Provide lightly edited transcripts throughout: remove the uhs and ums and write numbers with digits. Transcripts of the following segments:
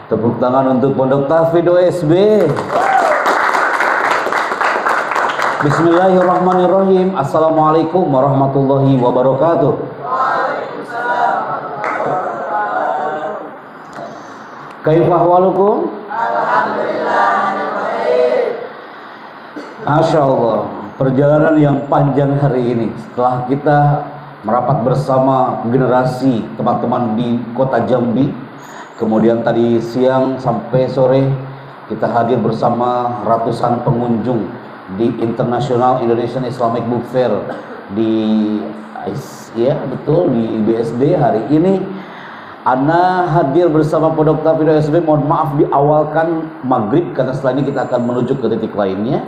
Tepuk tangan untuk Pondok Tahfidz OSB. Bismillahirrahmanirrahim. Assalamualaikum warahmatullahi wabarakatuh. Kaifa ahwalukum? Alhamdulillah. Masya Allah, perjalanan yang panjang hari ini setelah kita merapat bersama generasi teman-teman di kota Jambi. Kemudian tadi siang sampai sore kita hadir bersama ratusan pengunjung di International Indonesian Islamic Book Fair di di IBSD. Hari ini Ana hadir bersama Pondok Tahfidz OSB. Mohon maaf diawalkan maghrib karena setelah ini kita akan menuju ke titik lainnya.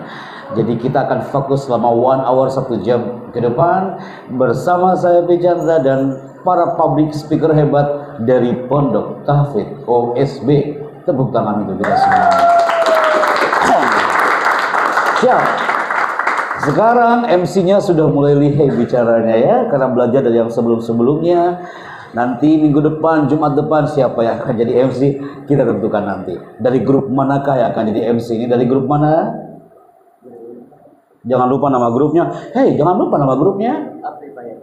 Jadi kita akan fokus selama 1 hour 1 jam ke depan bersama saya Pejandra dan para public speaker hebat dari Pondok Tahfidz OSB. Tepuk tangan untuk kita semua. Siap. Sekarang MC-nya sudah mulai lihai bicaranya ya, karena belajar dari yang sebelum-sebelumnya. Nanti minggu depan, Jumat depan siapa yang akan jadi MC kita tentukan nanti. Dari grup manakah yang akan jadi MC ini? Dari grup mana? Jangan lupa nama grupnya. Hei, jangan lupa nama grupnya. Amplifier.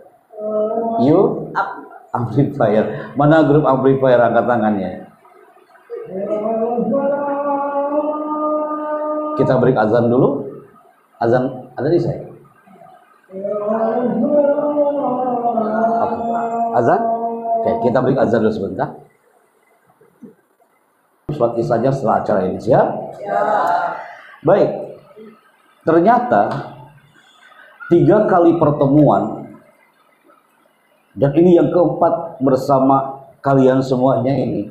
Amplifier. Mana grup Amplifier? Angkat tangannya. Kita break azan dulu. Azan ada di saya. Azan? Oke, kita break azan dulu sebentar. Sholat saja setelah acara ini, siap? Ya. Baik. Ternyata 3 kali pertemuan, dan ini yang keempat bersama kalian semuanya ini,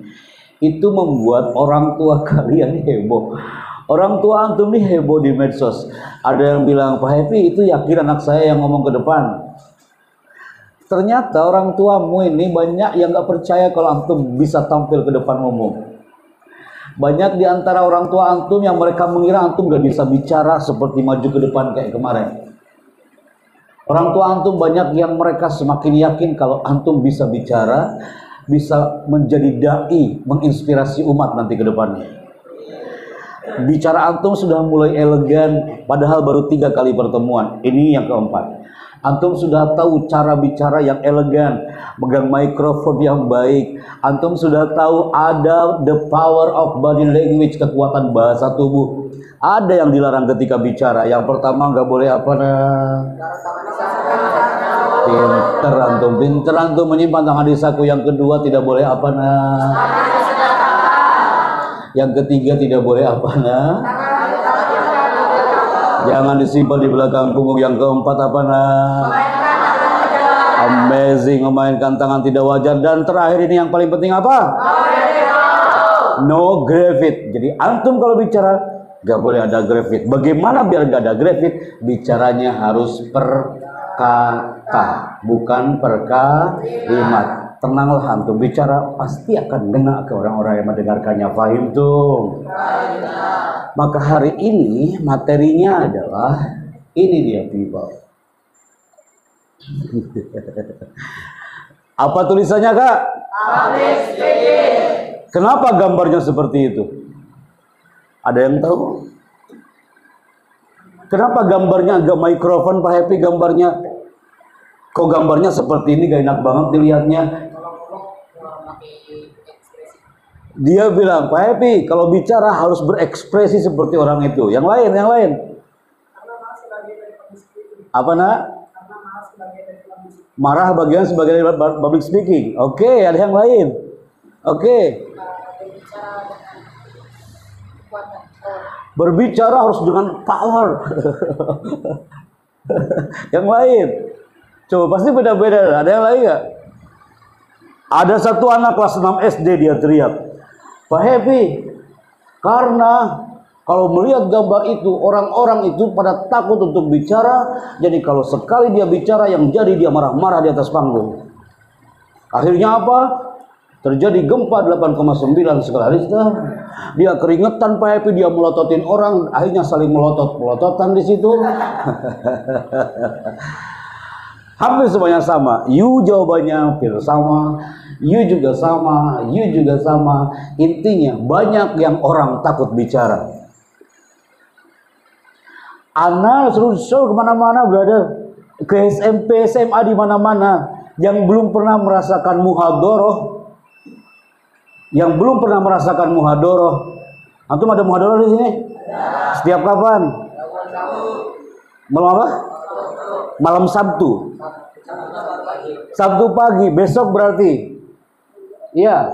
itu membuat orang tua kalian heboh. Orang tua antum ini heboh di medsos. Ada yang bilang, Pak Happy itu yakin anak saya yang ngomong ke depan. Ternyata orang tuamu ini banyak yang gak percaya kalau antum bisa tampil ke depan umum. Banyak di antara orang tua antum yang mereka mengira antum gak bisa bicara seperti maju ke depan kayak kemarin. Orang tua antum banyak yang mereka semakin yakin kalau antum bisa bicara, bisa menjadi dai, menginspirasi umat nanti ke depannya. Bicara antum sudah mulai elegan, padahal baru 3 kali pertemuan. Ini yang keempat. Antum sudah tahu cara bicara yang elegan, megang mikrofon yang baik. Antum sudah tahu ada the power of body language, kekuatan bahasa tubuh. Ada yang dilarang ketika bicara. Yang pertama nggak boleh apa pinter antum menyimpan tangan di saku. Yang kedua tidak boleh apa Yang ketiga tidak boleh apa jangan disimpan di belakang punggung. Yang keempat apa amazing, memainkan tangan tidak wajar. Dan terakhir ini yang paling penting apa? No gravit. Jadi antum kalau bicara gak boleh ada gravit. Bagaimana biar gak ada gravit? Bicaranya harus per kata, bukan per kalimat. Tenanglah antum, bicara pasti akan kena ke orang-orang yang mendengarkannya. Fahim tuh? Maka hari ini materinya adalah ini dia people. Apa tulisannya Kak? Public speaking. Kenapa gambarnya seperti itu? Ada yang tahu? Kenapa gambarnya agak mikrofon Pak Happy gambarnya? Kok gambarnya seperti ini gak enak banget dilihatnya? Dia bilang, Pak Happy, kalau bicara harus berekspresi seperti orang itu. Yang lain. Apa marah bagian sebagai public speaking. Oke, ada yang lain. Oke. Berbicara harus dengan power. Yang lain. Coba pasti beda-beda. Ada yang lain nggak? Ada satu anak kelas 6 SD dia teriak, Pak Happy, karena kalau melihat gambar itu, orang-orang itu pada takut untuk bicara. Jadi kalau sekali dia bicara, yang jadi dia marah-marah di atas panggung. Akhirnya apa? Terjadi gempa 8,9 skala Richter. Dia keringetan Pak Happy, dia melototin orang. Akhirnya saling melotot-melototan di situ. Hampir semuanya sama. You jawabannya hampir sama. you juga sama, you juga sama. Intinya banyak yang orang takut bicara. Ana suruh kemana-mana, brother, ke SMP, SMA, di mana-mana, yang belum pernah merasakan muhadoroh, antum ada muhadoroh di sini? Setiap kapan? Malam apa? Malam Sabtu. Sabtu pagi, besok berarti. Iya.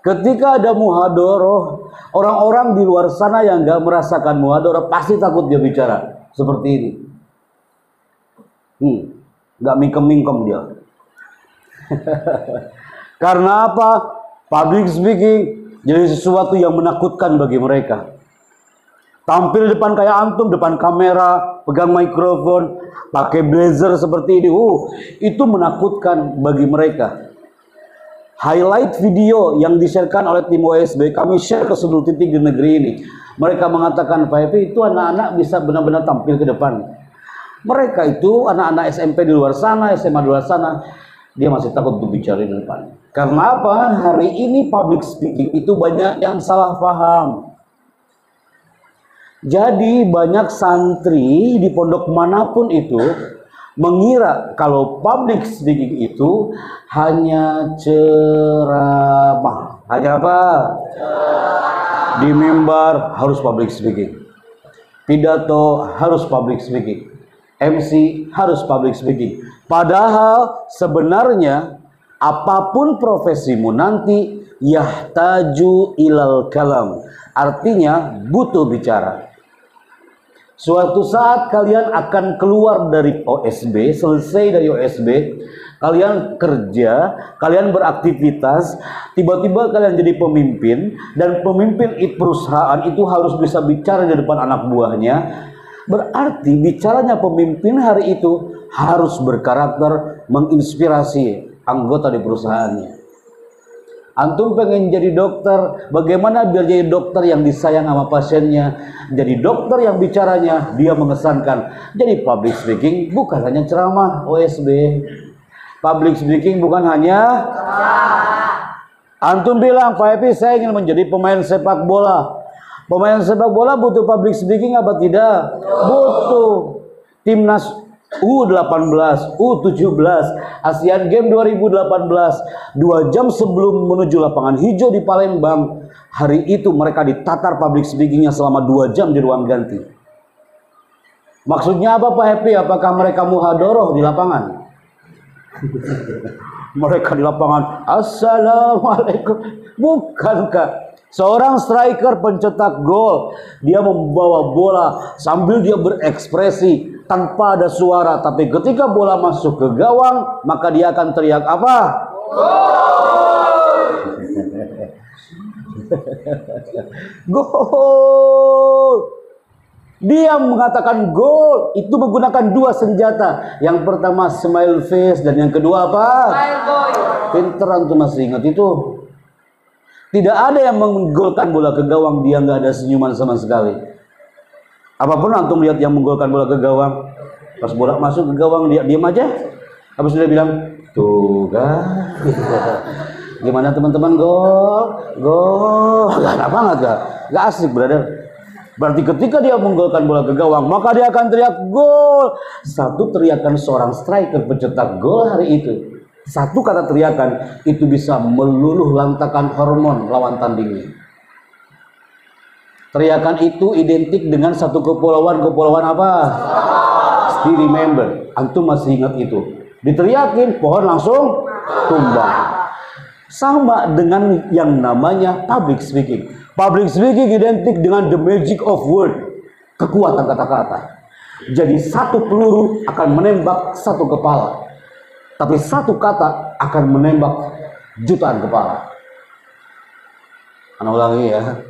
Ketika ada muhadoroh, orang-orang di luar sana yang gak merasakan muhadoroh pasti takut dia bicara seperti ini. Gak mingkem-mingkem dia. Karena apa? Public speaking jadi sesuatu yang menakutkan bagi mereka. Tampil depan kayak antum, depan kamera, pegang mikrofon, pakai blazer seperti ini, itu menakutkan bagi mereka. Highlight video yang di-sharekan oleh tim OSB, kami share ke seluruh titik di negeri ini. Mereka mengatakan, Pak Epi, itu anak-anak bisa benar-benar tampil ke depan. Mereka itu anak-anak SMP di luar sana, SMA di luar sana, dia masih takut untuk bicara di depan. Karena apa? Hari ini public speaking itu banyak yang salah paham. Jadi banyak santri di pondok manapun itu mengira kalau public speaking itu hanya ceramah. Hanya apa? Di mimbar harus public speaking. Pidato harus public speaking. MC harus public speaking. Padahal sebenarnya apapun profesimu nanti yahtaju ilal kalam. Artinya butuh bicara. Suatu saat kalian akan keluar dari OSB, selesai dari OSB, kalian kerja, kalian beraktivitas, tiba-tiba kalian jadi pemimpin, dan pemimpin perusahaan itu harus bisa bicara di depan anak buahnya. Berarti bicaranya pemimpin hari itu harus berkarakter menginspirasi anggota di perusahaannya. Antum pengen jadi dokter, bagaimana biar jadi dokter yang disayang sama pasiennya, jadi dokter yang bicaranya dia mengesankan. Jadi public speaking bukan hanya ceramah OSB. Public speaking bukan hanya antum bilang, Pak Epi, saya ingin menjadi pemain sepak bola. Pemain sepak bola butuh public speaking apa tidak? Butuh. Timnas U18, U17, Asian Games 2018, 2 jam sebelum menuju lapangan hijau di Palembang, hari itu mereka ditatar public speakingnya selama 2 jam di ruang ganti. Maksudnya apa Pak Happy? Apakah mereka muhadoroh di lapangan? Mereka di lapangan, Assalamualaikum. Bukan Kak. Seorang striker pencetak gol, dia membawa bola sambil dia berekspresi tanpa ada suara, tapi ketika bola masuk ke gawang, maka dia akan teriak apa? Gol! Gol! Dia mengatakan gol itu menggunakan 2 senjata. Yang pertama smile face dan yang kedua apa? Smile boy. Pinteran tuh masih ingat itu. Tidak ada yang menggolkan bola ke gawang dia nggak ada senyuman sama sekali. Apapun antum lihat yang menggolkan bola ke gawang, pas bola masuk ke gawang dia diam aja. Habis dia bilang, tuh kan. Gimana teman-teman, gol, gol. Gak banget gak asik brother. Berarti ketika dia menggolkan bola ke gawang, maka dia akan teriak gol. Satu teriakan seorang striker pencetak gol hari itu. Satu kata teriakan itu bisa meluluh lantakan hormon lawan tandingnya. Teriakan itu identik dengan satu kepulauan apa? Still remember. Antum masih ingat itu. Diteriakin pohon langsung tumbang. Sama dengan yang namanya public speaking. Public speaking identik dengan the magic of word. Kekuatan kata-kata. Jadi satu peluru akan menembak satu kepala. Tapi satu kata akan menembak jutaan kepala. Ana ulangi ya.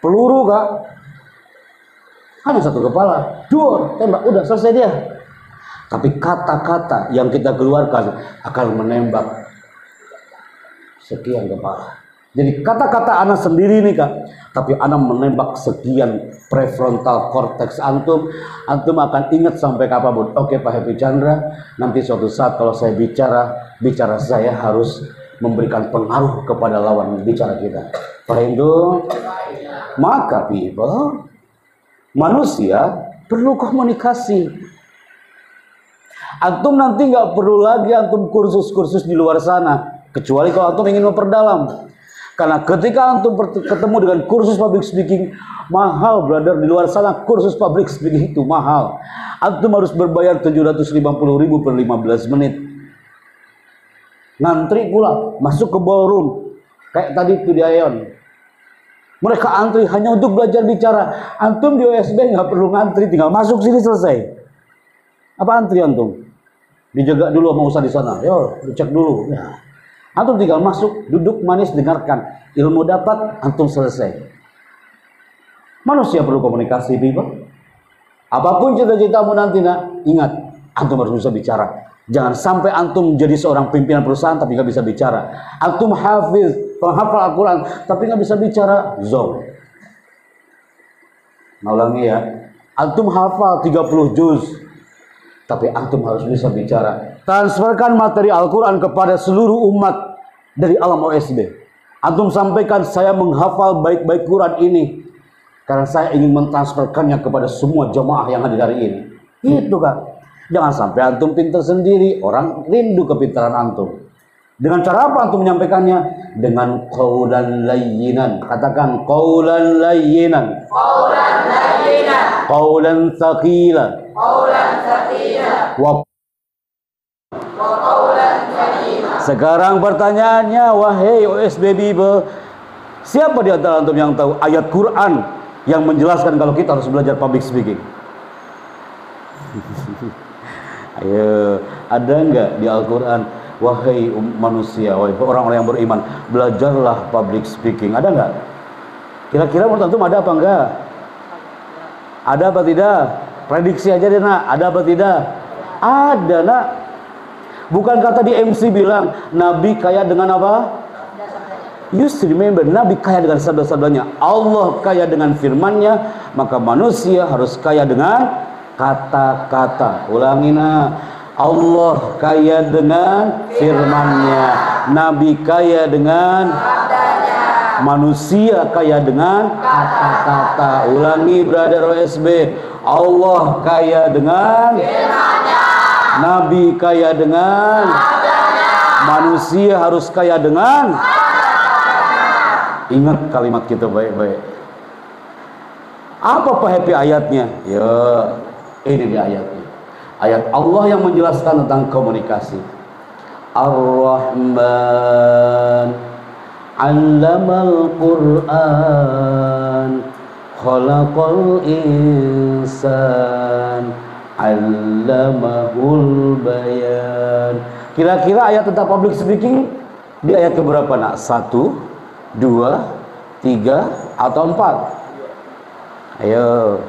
Peluru Kak. Hanya satu kepala. Dua, tembak, udah selesai dia. Tapi kata-kata yang kita keluarkan akan menembak sekian kepala. Jadi kata-kata Ana sendiri nih Kak. Tapi Ana menembak sekian prefrontal cortex antum. Antum akan ingat sampai kapanpun. Oke Pak Happy Chandra, nanti suatu saat kalau saya bicara saya harus memberikan pengaruh kepada lawan bicara kita. Paham itu? Maka people, manusia perlu komunikasi. Antum nanti nggak perlu lagi antum kursus-kursus di luar sana, kecuali kalau antum ingin memperdalam. Karena ketika antum ketemu dengan kursus public speaking, mahal brother. Di luar sana kursus public speaking itu mahal. Antum harus berbayar 750.000 per 15 menit. Ngantri pula, masuk ke ballroom kayak tadi itu di Aeon. Mereka antri hanya untuk belajar bicara. Antum di OSB nggak perlu ngantri, tinggal masuk sini selesai. Apa antri antum? Dijaga dulu sama ustaz di sana. Yo, dicek dulu. Ya. Antum tinggal masuk, duduk manis, dengarkan. Ilmu dapat, antum selesai. Manusia perlu komunikasi, people. Apapun cita-citamu nanti, ingat, antum harus bisa bicara. Jangan sampai antum jadi seorang pimpinan perusahaan tapi nggak bisa bicara. Antum hafiz, penghafal Al-Quran tapi nggak bisa bicara, zong. Nah, ulangi ya. Antum hafal 30 juz tapi antum harus bisa bicara. Transferkan materi Al-Quran kepada seluruh umat dari alam OSB. Antum sampaikan, saya menghafal bait-bait Quran ini karena saya ingin mentransferkannya kepada semua jamaah yang hadir hari ini. Itu kan. Jangan sampai antum pintar sendiri, orang rindu kepintaran antum. Dengan cara apa antum menyampaikannya? Dengan qaulan layyinan. Katakan qaulan layyinan. Qaulan layyinan. Qaulan tsaqilan. Qaulan tsaqilan. Wa qaulan kariman. Sekarang pertanyaannya, wahai OSB people, siapa di antara antum yang tahu ayat Quran yang menjelaskan kalau kita harus belajar public speaking? Ayo, ada enggak di Al-Quran, wahai manusia, wahai orang-orang yang beriman, belajarlah public speaking? Ada enggak? Kira-kira menurut antum ada apa enggak? Ada apa tidak? Prediksi aja deh nak, ada apa tidak? Ada nak. Bukan kata di MC bilang, Nabi kaya dengan apa? You still remember, Nabi kaya dengan sabda-sabdanya. Allah kaya dengan firmannya, maka manusia harus kaya dengan kata-kata. Ulangin, Allah kaya dengan firman-Nya, Nabi kaya dengan manusia kaya dengan kata-kata. Ulangi brother OSB, Allah kaya dengan firman-Nya, Nabi kaya dengan manusia harus kaya dengan. Ingat kalimat kita baik-baik. Apa happy ayatnya? Ya, ini dia ayatnya. Ayat Allah yang menjelaskan tentang komunikasi. Ar-Rahman 'allamal Qur'an, khalaqal insan, 'allamahul bayan. Kira-kira ayat tentang public speaking di ayat keberapa nak? 1, 2, 3 atau 4? Ayo,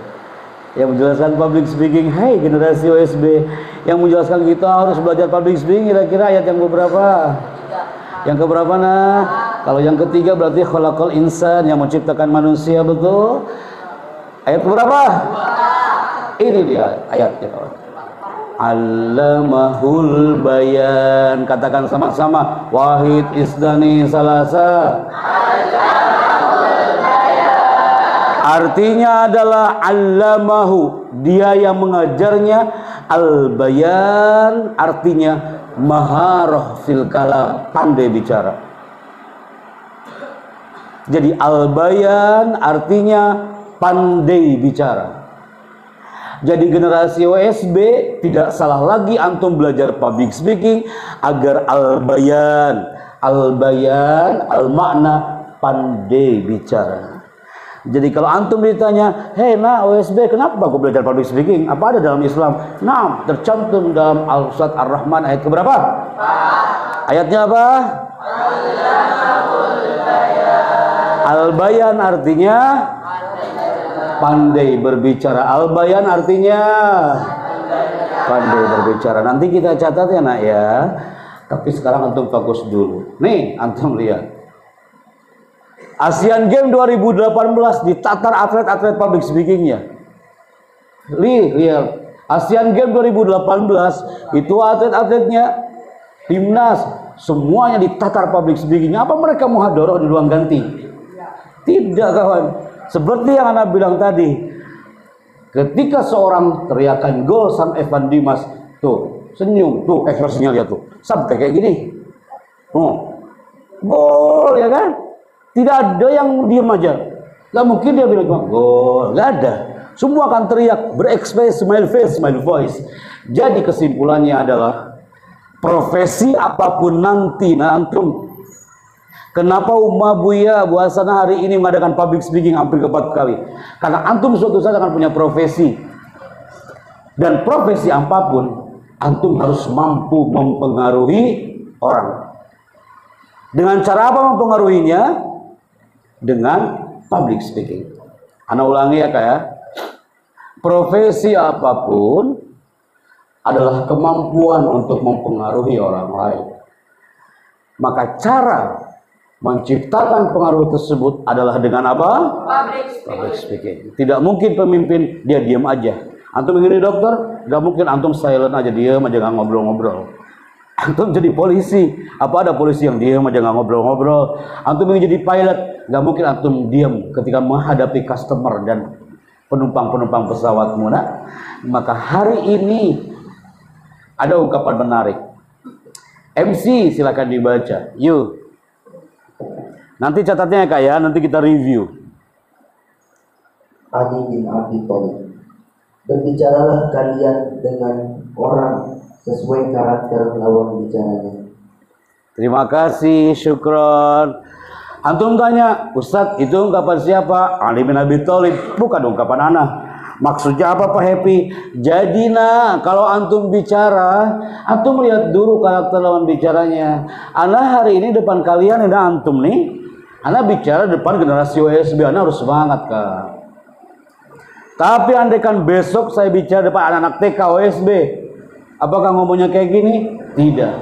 yang menjelaskan public speaking. Hai generasi OSB yang menjelaskan kita harus belajar public speaking, kira-kira ayat yang beberapa? Yang keberapa nah? Kalau yang ketiga berarti khalaqal insan, yang menciptakan manusia, betul? Ayat berapa? Ini dia ayatnya kawan. Allamahul bayan. Katakan sama-sama, wahid isdani salasa. Artinya adalah allamahu, dia yang mengajarnya. Al-bayan artinya maharah fil kalam, pandai bicara. Jadi al-bayan artinya pandai bicara. Jadi generasi OSB tidak salah lagi antum belajar public speaking agar al-bayan, al-makna pandai bicara. Jadi kalau antum ditanya, hei nak OSB, kenapa aku belajar public speaking? Apa ada dalam Islam? Nah, tercantum dalam Al-Surat Ar-Rahman ayat keberapa? Ayatnya apa? Al-bayan artinya pandai berbicara. Al-bayan artinya pandai berbicara. Nanti kita catat ya nak ya. Tapi sekarang antum fokus dulu. Nih antum lihat. Asian Games 2018 ditatar atlet-atlet public speakingnya. Lihat. Asian Games 2018 itu atlet-atletnya timnas, semuanya ditatar public speaking. Apa mereka muhadharah di ruang ganti? Tidak, kawan. Seperti yang Anda bilang tadi, ketika seorang teriakan gol sang Evan Dimas, tuh senyum, tuh ekspresinya lihat tuh, sampai kayak gini, gol, ya kan? Tidak ada yang diam aja. Gak mungkin dia bilang gol, gak ada. Semua akan teriak, berekspresi, smile face, smile voice. Jadi kesimpulannya adalah profesi apapun nanti, antum. Kenapa Umma Buya Bu Hasanah hari ini mengadakan public speaking hampir 4 kali? Karena antum suatu saat akan punya profesi. Dan profesi apapun, antum harus mampu mempengaruhi orang. Dengan cara apa mempengaruhinya? Dengan public speaking. Ana ulangi ya, Kak ya. Profesi apapun adalah kemampuan untuk mempengaruhi orang lain. Maka cara menciptakan pengaruh tersebut adalah dengan apa? Public speaking. Tidak mungkin pemimpin dia diam aja. Antum begini dokter, gak mungkin antum silent aja, diam aja gak ngobrol-ngobrol. Antum jadi polisi, apa ada polisi yang diam aja gak ngobrol-ngobrol? Antum ingin jadi pilot, gak mungkin antum diam ketika menghadapi customer dan penumpang-penumpang pesawatmu. Nah, maka hari ini ada ungkapan menarik. MC silakan dibaca. Yuk. Nanti catatnya ya, Kak ya, nanti kita review. Ali bin Abi Thalib. Berbicaralah kalian dengan orang sesuai karakter lawan bicaranya. Terima kasih, syukron. Antum tanya, Ustadz itu ungkapan siapa? Ali bin Abi Thalib. Bukan ungkapan ana. Maksudnya apa Pak Happy? Jadi kalau antum bicara, antum lihat dulu karakter lawan bicaranya. Ana hari ini depan kalian, ini antum nih. Ana bicara depan generasi OSB, ana harus semangat, Kak. Tapi andaikan besok saya bicara depan anak-anak TK OSB, apakah ngomongnya kayak gini? Tidak.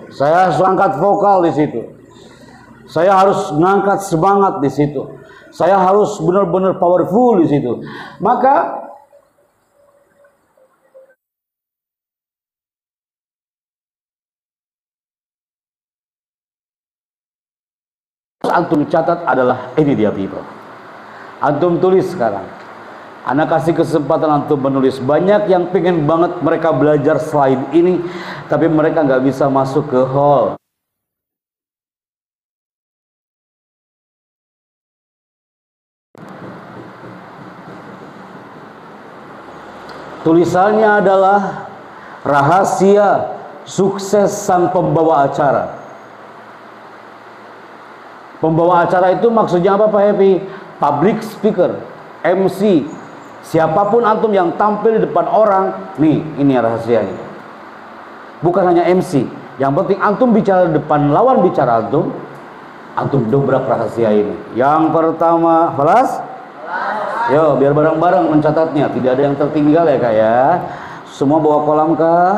Saya harus angkat vokal di situ. Saya harus ngangkat semangat di situ. Saya harus benar-benar powerful di situ. Maka antum catat adalah ini dia people. Antum tulis sekarang. Anak kasih kesempatan antum menulis. Banyak yang pengen banget mereka belajar selain ini, tapi mereka nggak bisa masuk ke hall. Tulisannya adalah rahasia sukses sang pembawa acara. Pembawa acara itu maksudnya apa Pak Happy? Public speaker, MC. Siapapun antum yang tampil di depan orang, nih ini rahasianya. Bukan hanya MC, yang penting antum bicara di depan lawan bicara antum dobrak rahasia ini. Yang pertama, kelas? Yo, biar bareng-bareng mencatatnya, tidak ada yang tertinggal ya Kak ya. Semua bawa kolam Kak.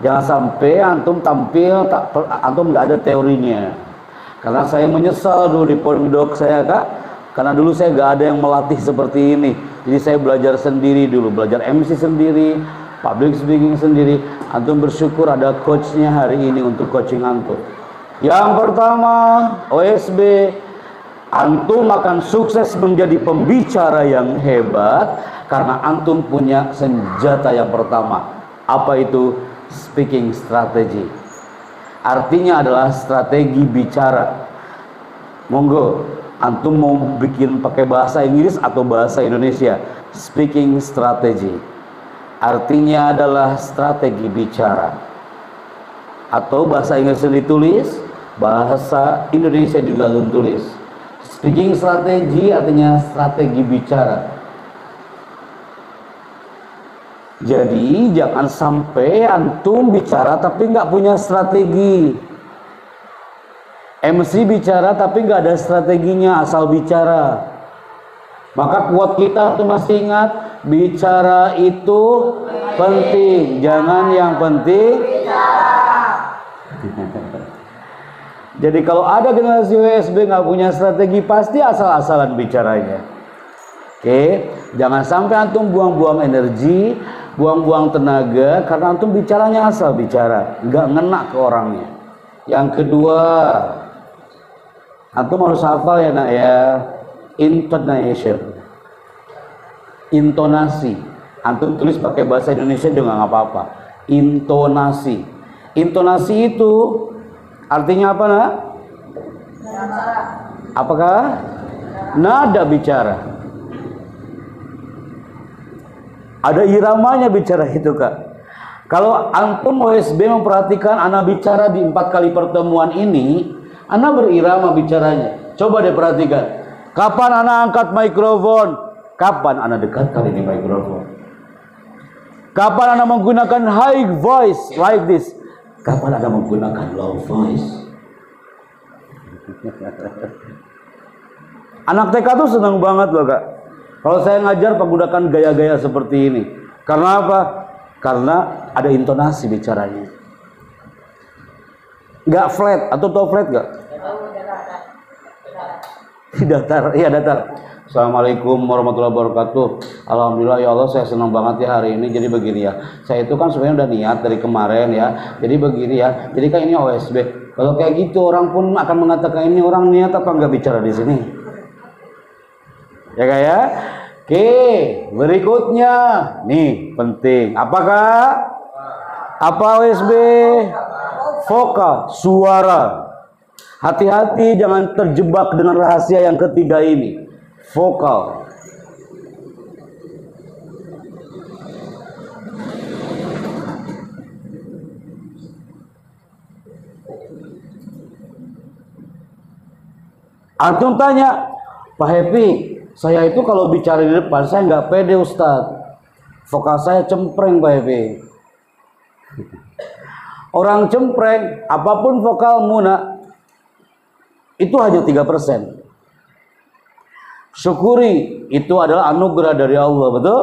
Jangan sampai antum tampil, antum nggak ada teorinya. Karena saya menyesal dulu di pondok saya Kak, karena dulu saya nggak ada yang melatih seperti ini. Jadi saya belajar sendiri dulu, belajar MC sendiri, public speaking sendiri. Antum bersyukur ada coachnya hari ini untuk coaching antum. Yang pertama, OSB, antum akan sukses menjadi pembicara yang hebat karena antum punya senjata yang pertama. Apa itu? Speaking strategy. Artinya adalah strategi bicara. Monggo, antum mau bikin pakai bahasa Inggris atau bahasa Indonesia? Speaking strategy. Artinya adalah strategi bicara. Atau bahasa Inggris ditulis, bahasa Indonesia juga ditulis. Speaking strategy artinya strategi bicara. Jadi jangan sampai antum bicara tapi nggak punya strategi. MC bicara tapi nggak ada strateginya, asal bicara. Maka kuat kita tuh masih ingat, bicara itu penting, jangan yang penting bicara. Jadi kalau ada generasi USB nggak punya strategi, pasti asal-asalan bicaranya. Oke, jangan sampai antum buang-buang energi, buang-buang tenaga karena antum bicaranya asal bicara, nggak ngena ke orangnya. Yang kedua, antum harus hafal ya nak ya, intonation, intonasi. Antum tulis pakai bahasa Indonesia juga nggak apa-apa. Intonasi, intonasi itu artinya apa nak? Apakah nada bicara? Ada iramanya bicara itu kak. Kalau antum OSB memperhatikan ana bicara di 4 kali pertemuan ini, ana berirama bicaranya. Coba deh perhatikan. Kapan ana angkat mikrofon? Kapan ana dekatkan ini mikrofon? Kapan ana menggunakan high voice like this? Kapan ana menggunakan low voice? Anak TK tuh senang banget loh kak. Kalau saya ngajar menggunakan gaya-gaya seperti ini. Karena apa? Karena ada intonasi bicaranya. Nggak flat, atau tahu flat nggak? Datar, iya datar. Assalamualaikum warahmatullahi wabarakatuh. Alhamdulillah ya Allah, saya senang banget ya hari ini. Jadi begini ya, saya itu kan sebenarnya udah niat dari kemarin ya. Jadi begini ya, jadi kan ini OSB. Kalau kayak gitu orang pun akan mengatakan ini orang niat apa nggak bicara di sini. Ya kayak oke, berikutnya nih penting. Apakah? Apa OSB? Vokal, suara. Hati-hati jangan terjebak dengan rahasia yang ketiga ini. Vokal. Antum tanya, Pak Happy, saya itu kalau bicara di depan saya nggak pede Ustadz. Vokal saya cempreng Pak Happy. Orang cempreng, apapun vokalmu nak, itu hanya 3%. Syukuri, itu adalah anugerah dari Allah, betul?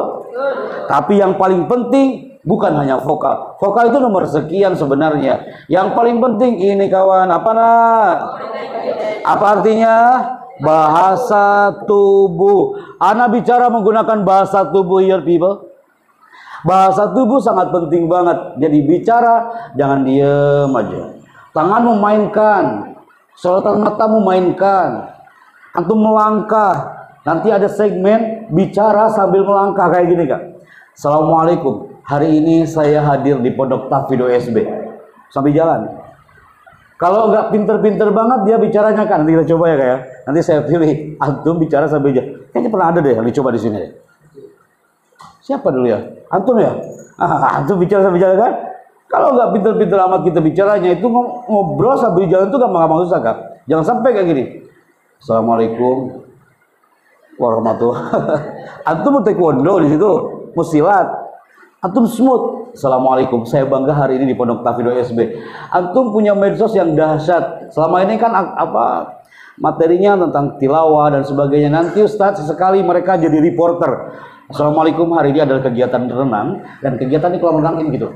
Tapi yang paling penting bukan hanya vokal. Vokal itu nomor sekian sebenarnya. Yang paling penting ini kawan, apa nak? Apa artinya? Bahasa tubuh. Ana bicara menggunakan bahasa tubuh here people. Bahasa tubuh sangat penting banget. Jadi bicara jangan diem aja. Tanganmu mainkan, sorotan matamu mainkan. Antum melangkah. Nanti ada segmen bicara sambil melangkah kayak gini kak. Assalamualaikum. Hari ini saya hadir di Pondok Tahfidz OSB. Sambil jalan. Kalau nggak pinter-pinter banget dia bicaranya kan. Nanti kita coba ya kak ya. Nanti saya pilih. Antum bicara sambil jalan. Kayaknya pernah ada deh yang dicoba di sini. Siapa dulu ya? Antum ya? Antum bicara sambil jalan kan? Kalau nggak pinter-pinter amat kita bicaranya itu ngobrol sambil jalan itu gampang-gampang susah kak. Jangan sampai kayak gini. Assalamualaikum warahmatullahi wabarakatuh. Antum mau taekwondo di situ, mau silat. Antum smooth. Assalamualaikum, saya bangga hari ini di Pondok Tahfidz OSB. Antum punya medsos yang dahsyat. Selama ini kan apa materinya tentang tilawah dan sebagainya. Nanti Ustadz sesekali mereka jadi reporter. Assalamualaikum, hari ini adalah kegiatan renang dan kegiatan di kolam renang ini gitu.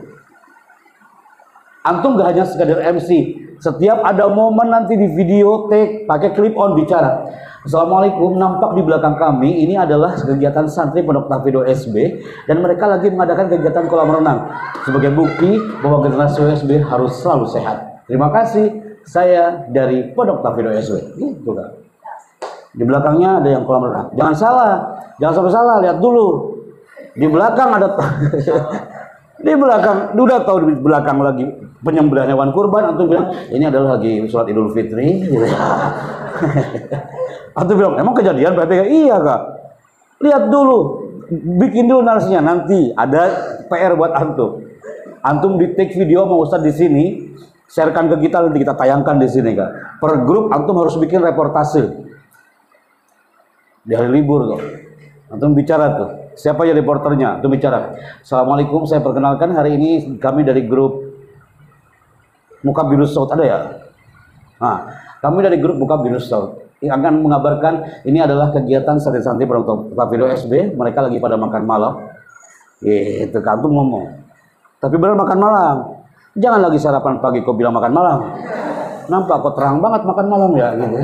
Antum gak hanya sekadar MC. Setiap ada momen nanti di video take pakai clip on bicara. Assalamualaikum, nampak di belakang kami ini adalah kegiatan santri Pondok Tahfidz OSB dan mereka lagi mengadakan kegiatan kolam renang. Sebagai bukti bahwa generasi OSB harus selalu sehat. Terima kasih, saya dari Pondok Tahfidz OSB. Gitu kan. Di belakangnya ada yang kolam renang. Jangan salah, jangan sampai salah. Lihat dulu. Di belakang ada di belakang, udah tahu di belakang lagi penyembelihan hewan kurban. Antum bilang ini adalah lagi sholat Idul Fitri. Gitu. Antum bilang emang kejadian berarti? Iya kak. Lihat dulu, bikin dulu narasinya. Nanti ada PR buat antum. Antum di take video mau Ustadz di sini, sharekan ke kita nanti kita tayangkan di sini kak. Per grup antum harus bikin reportase. Di hari libur tuh, antum bicara tuh. Siapa ya reporternya? Antum bicara. Assalamualaikum, saya perkenalkan hari ini kami dari grup Mukabirus Saud, ada ya? Nah, kami dari grup Mukabirus Saud yang akan mengabarkan ini adalah kegiatan santri-santri Pondok Tahfidz OSB. Mereka lagi pada makan malam. Itu kan antum ngomong. Tapi benar makan malam. Jangan lagi sarapan pagi kau bilang makan malam. Nampak kok terang banget makan malam ya gitu.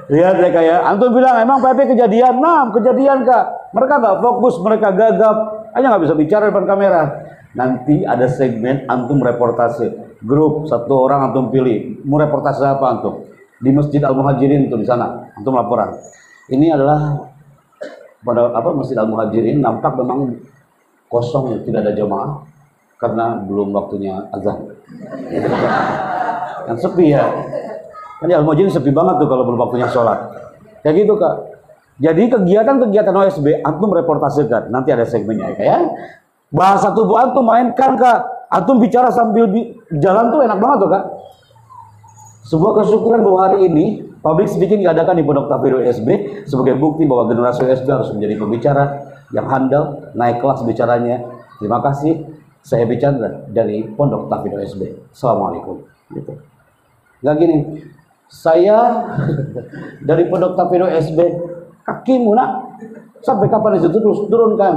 Lihat ya kayak antum bilang emang PP kejadian. Nah, kejadian kak. Mereka nggak fokus, mereka gagap. hanya nggak bisa bicara depan kamera. Nanti ada segmen antum reportase, grup 1 orang antum pilih, mau reportase apa antum? Di Masjid Al-Muhajirin tuh di sana, antum laporan. Ini adalah pada Masjid Al-Muhajirin nampak memang kosong, tidak ada jamaah karena belum waktunya azan. Kan sepi ya. Kan di Al-Muhajirin sepi banget tuh kalau belum waktunya sholat. Kayak gitu Kak. Jadi kegiatan-kegiatan OSB antum reportasekan, nanti ada segmennya ya. Bahasa tubuh antum mainkan Kak. Antum bicara sambil jalan tuh enak banget tuh Kak. Sebuah kesyukuran bahwa hari ini public speaking diadakan di Pondok Tahfidz OSB sebagai bukti bahwa generasi OSB harus menjadi pembicara yang handal, naik kelas bicaranya. Terima kasih. Saya bicara dari Pondok Tahfidz OSB. Assalamualaikum. Gitu. Nggak gini. Saya dari Pondok Tahfidz OSB. Kakimu nak. Sampai kapan itu terus turunkan?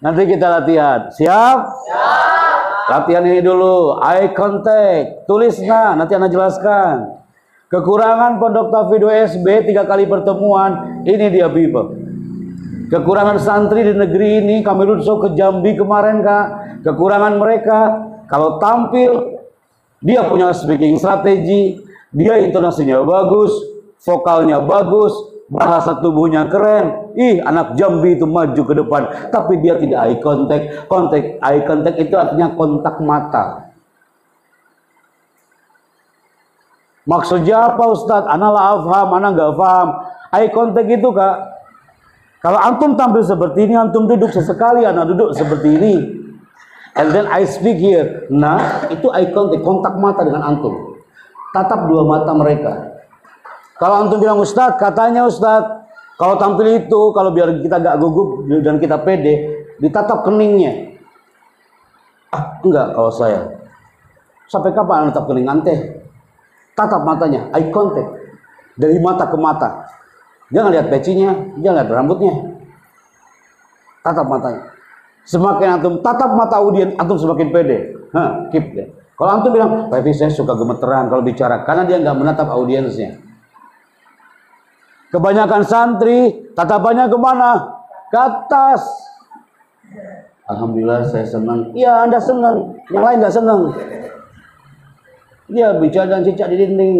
Nanti kita latihan. Siap? Siap. Latihan ini dulu. Eye contact. Tulis nanti Anda jelaskan. Kekurangan Pondok Tahfidz OSB 3 kali pertemuan. Ini dia people. Kekurangan santri di negeri ini, kami show ke Jambi kemarin Kak. Kekurangan mereka kalau tampil dia punya speaking strategi, dia intonasinya bagus, vokalnya bagus, bahasa tubuhnya keren. Ih, anak Jambi itu maju ke depan, tapi dia tidak eye contact. Eye contact itu artinya kontak mata. Maksudnya apa Ustadz? Ana lah paham, ana nggak paham. Eye contact itu Kak, kalau antum tampil seperti ini, antum duduk sesekali, ana duduk seperti ini. And then I speak here. Nah, itu eye contact, kontak mata dengan antum. Tatap 2 mata mereka. Kalau antum bilang Ustadz, katanya Ustadz, kalau tampil itu, kalau biar kita gak gugup dan kita pede, ditatap keningnya. Ah, enggak kalau saya. Sampai kapan tatap kening ante? Tatap matanya, eye contact. Dari mata ke mata. Jangan lihat pecinya, jangan lihat rambutnya. Tatap matanya. Semakin antum tatap mata audiens, antum semakin pede. Keep deh. Kalau antum bilang, tapi saya suka gemeteran kalau bicara, karena dia nggak menatap audiensnya. Kebanyakan santri, tatapannya kemana? Ke atas. Alhamdulillah saya senang. Iya, Anda senang. Yang lain nggak senang. Dia bicara dan cicak di dinding.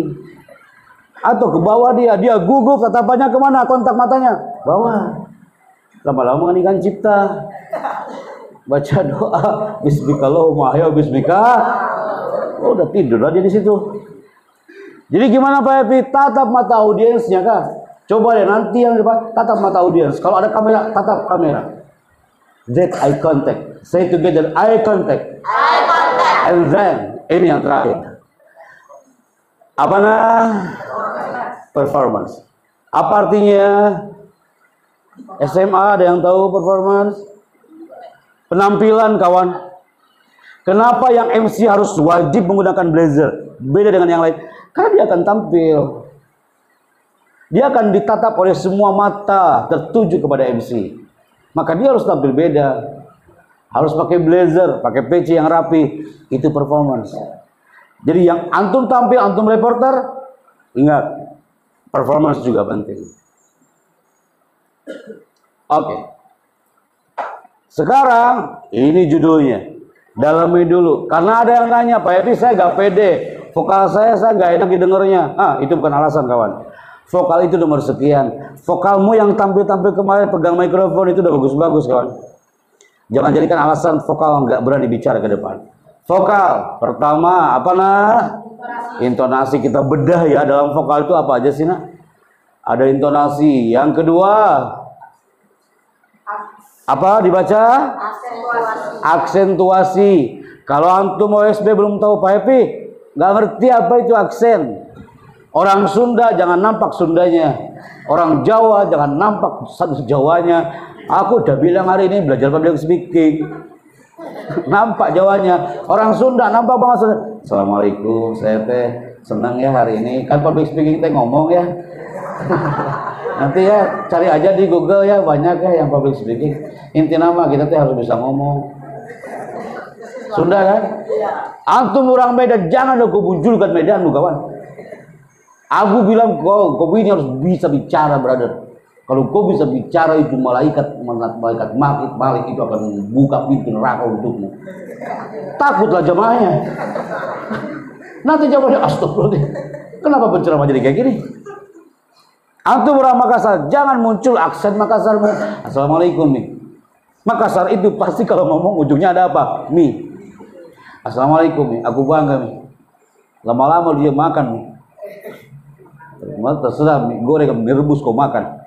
Atau ke bawah dia gugup, tatapannya kemana? Kontak matanya bawah. Lama-lama kan ikan cipta. Baca doa, Bismikallahumma ya bismika. Oh, udah tidur aja di situ. Jadi gimana Pak Epi? Tatap mata audiensnya Kak. Coba deh nanti yang depan tatap mata audiens. Kalau ada kamera, tatap kamera. That eye contact. Say together, eye contact. Eye contact. And then ini yang terakhir. Apa nah? Performance. Apa artinya? SMA ada yang tahu performance? Penampilan kawan. Kenapa yang MC harus wajib menggunakan blazer? Beda dengan yang lain. Karena dia akan tampil. Dia akan ditatap oleh semua mata tertuju kepada MC. Maka dia harus tampil beda. Harus pakai blazer, pakai peci yang rapi. Itu performance. Jadi yang antum tampil, antum reporter, ingat, performance juga penting. Oke. Sekarang ini judulnya. Dalami dulu. Karena ada yang tanya, Pak Epi saya gak pede. Vokal saya gak enak didengarnya. Itu bukan alasan kawan. Vokal itu nomor sekian. Vokalmu yang tampil-tampil kemarin pegang mikrofon itu udah bagus-bagus kawan. Jangan jadikan alasan vokal gak berani bicara ke depan. Vokal pertama apa nah? Intonasi kita bedah ya dalam vokal itu apa aja sih nak? Ada intonasi. Yang kedua apa dibaca? Aksentuasi. Kalau antum OSB belum tahu Pak Epi, nggak ngerti apa itu aksen. Orang Sunda jangan nampak Sundanya. Orang Jawa jangan nampak Jawanya. Aku udah bilang hari ini belajar public speaking. Nampak Jawanya. Orang Sunda nampak banget Sunda. Assalamualaikum, saya teh senang ya hari ini. Kan public speaking teh ngomong ya. Nanti ya cari aja di Google ya, banyak ya yang public speaking. Inti nama kita tuh harus bisa ngomong. Sunda kan? Antum orang Medan jangan aku munculkan Medanmu kawan. Aku bilang kau ini harus bisa bicara brother. Kalau kau bisa bicara itu malaikat Malik itu akan buka pintu neraka untukmu. Takutlah jamaahnya. Nanti jawabnya astagfirullah. Kenapa penceramah jadi kayak gini? Antum orang Makassar, jangan muncul aksen Makassarmu. Assalamualaikum nih. Makassar itu pasti kalau ngomong ujungnya ada apa? Mi. Assalamualaikum nih. Aku bangga nih. Lama-lama dia makan nih. Terserah mie goreng, mie rebus kau makan.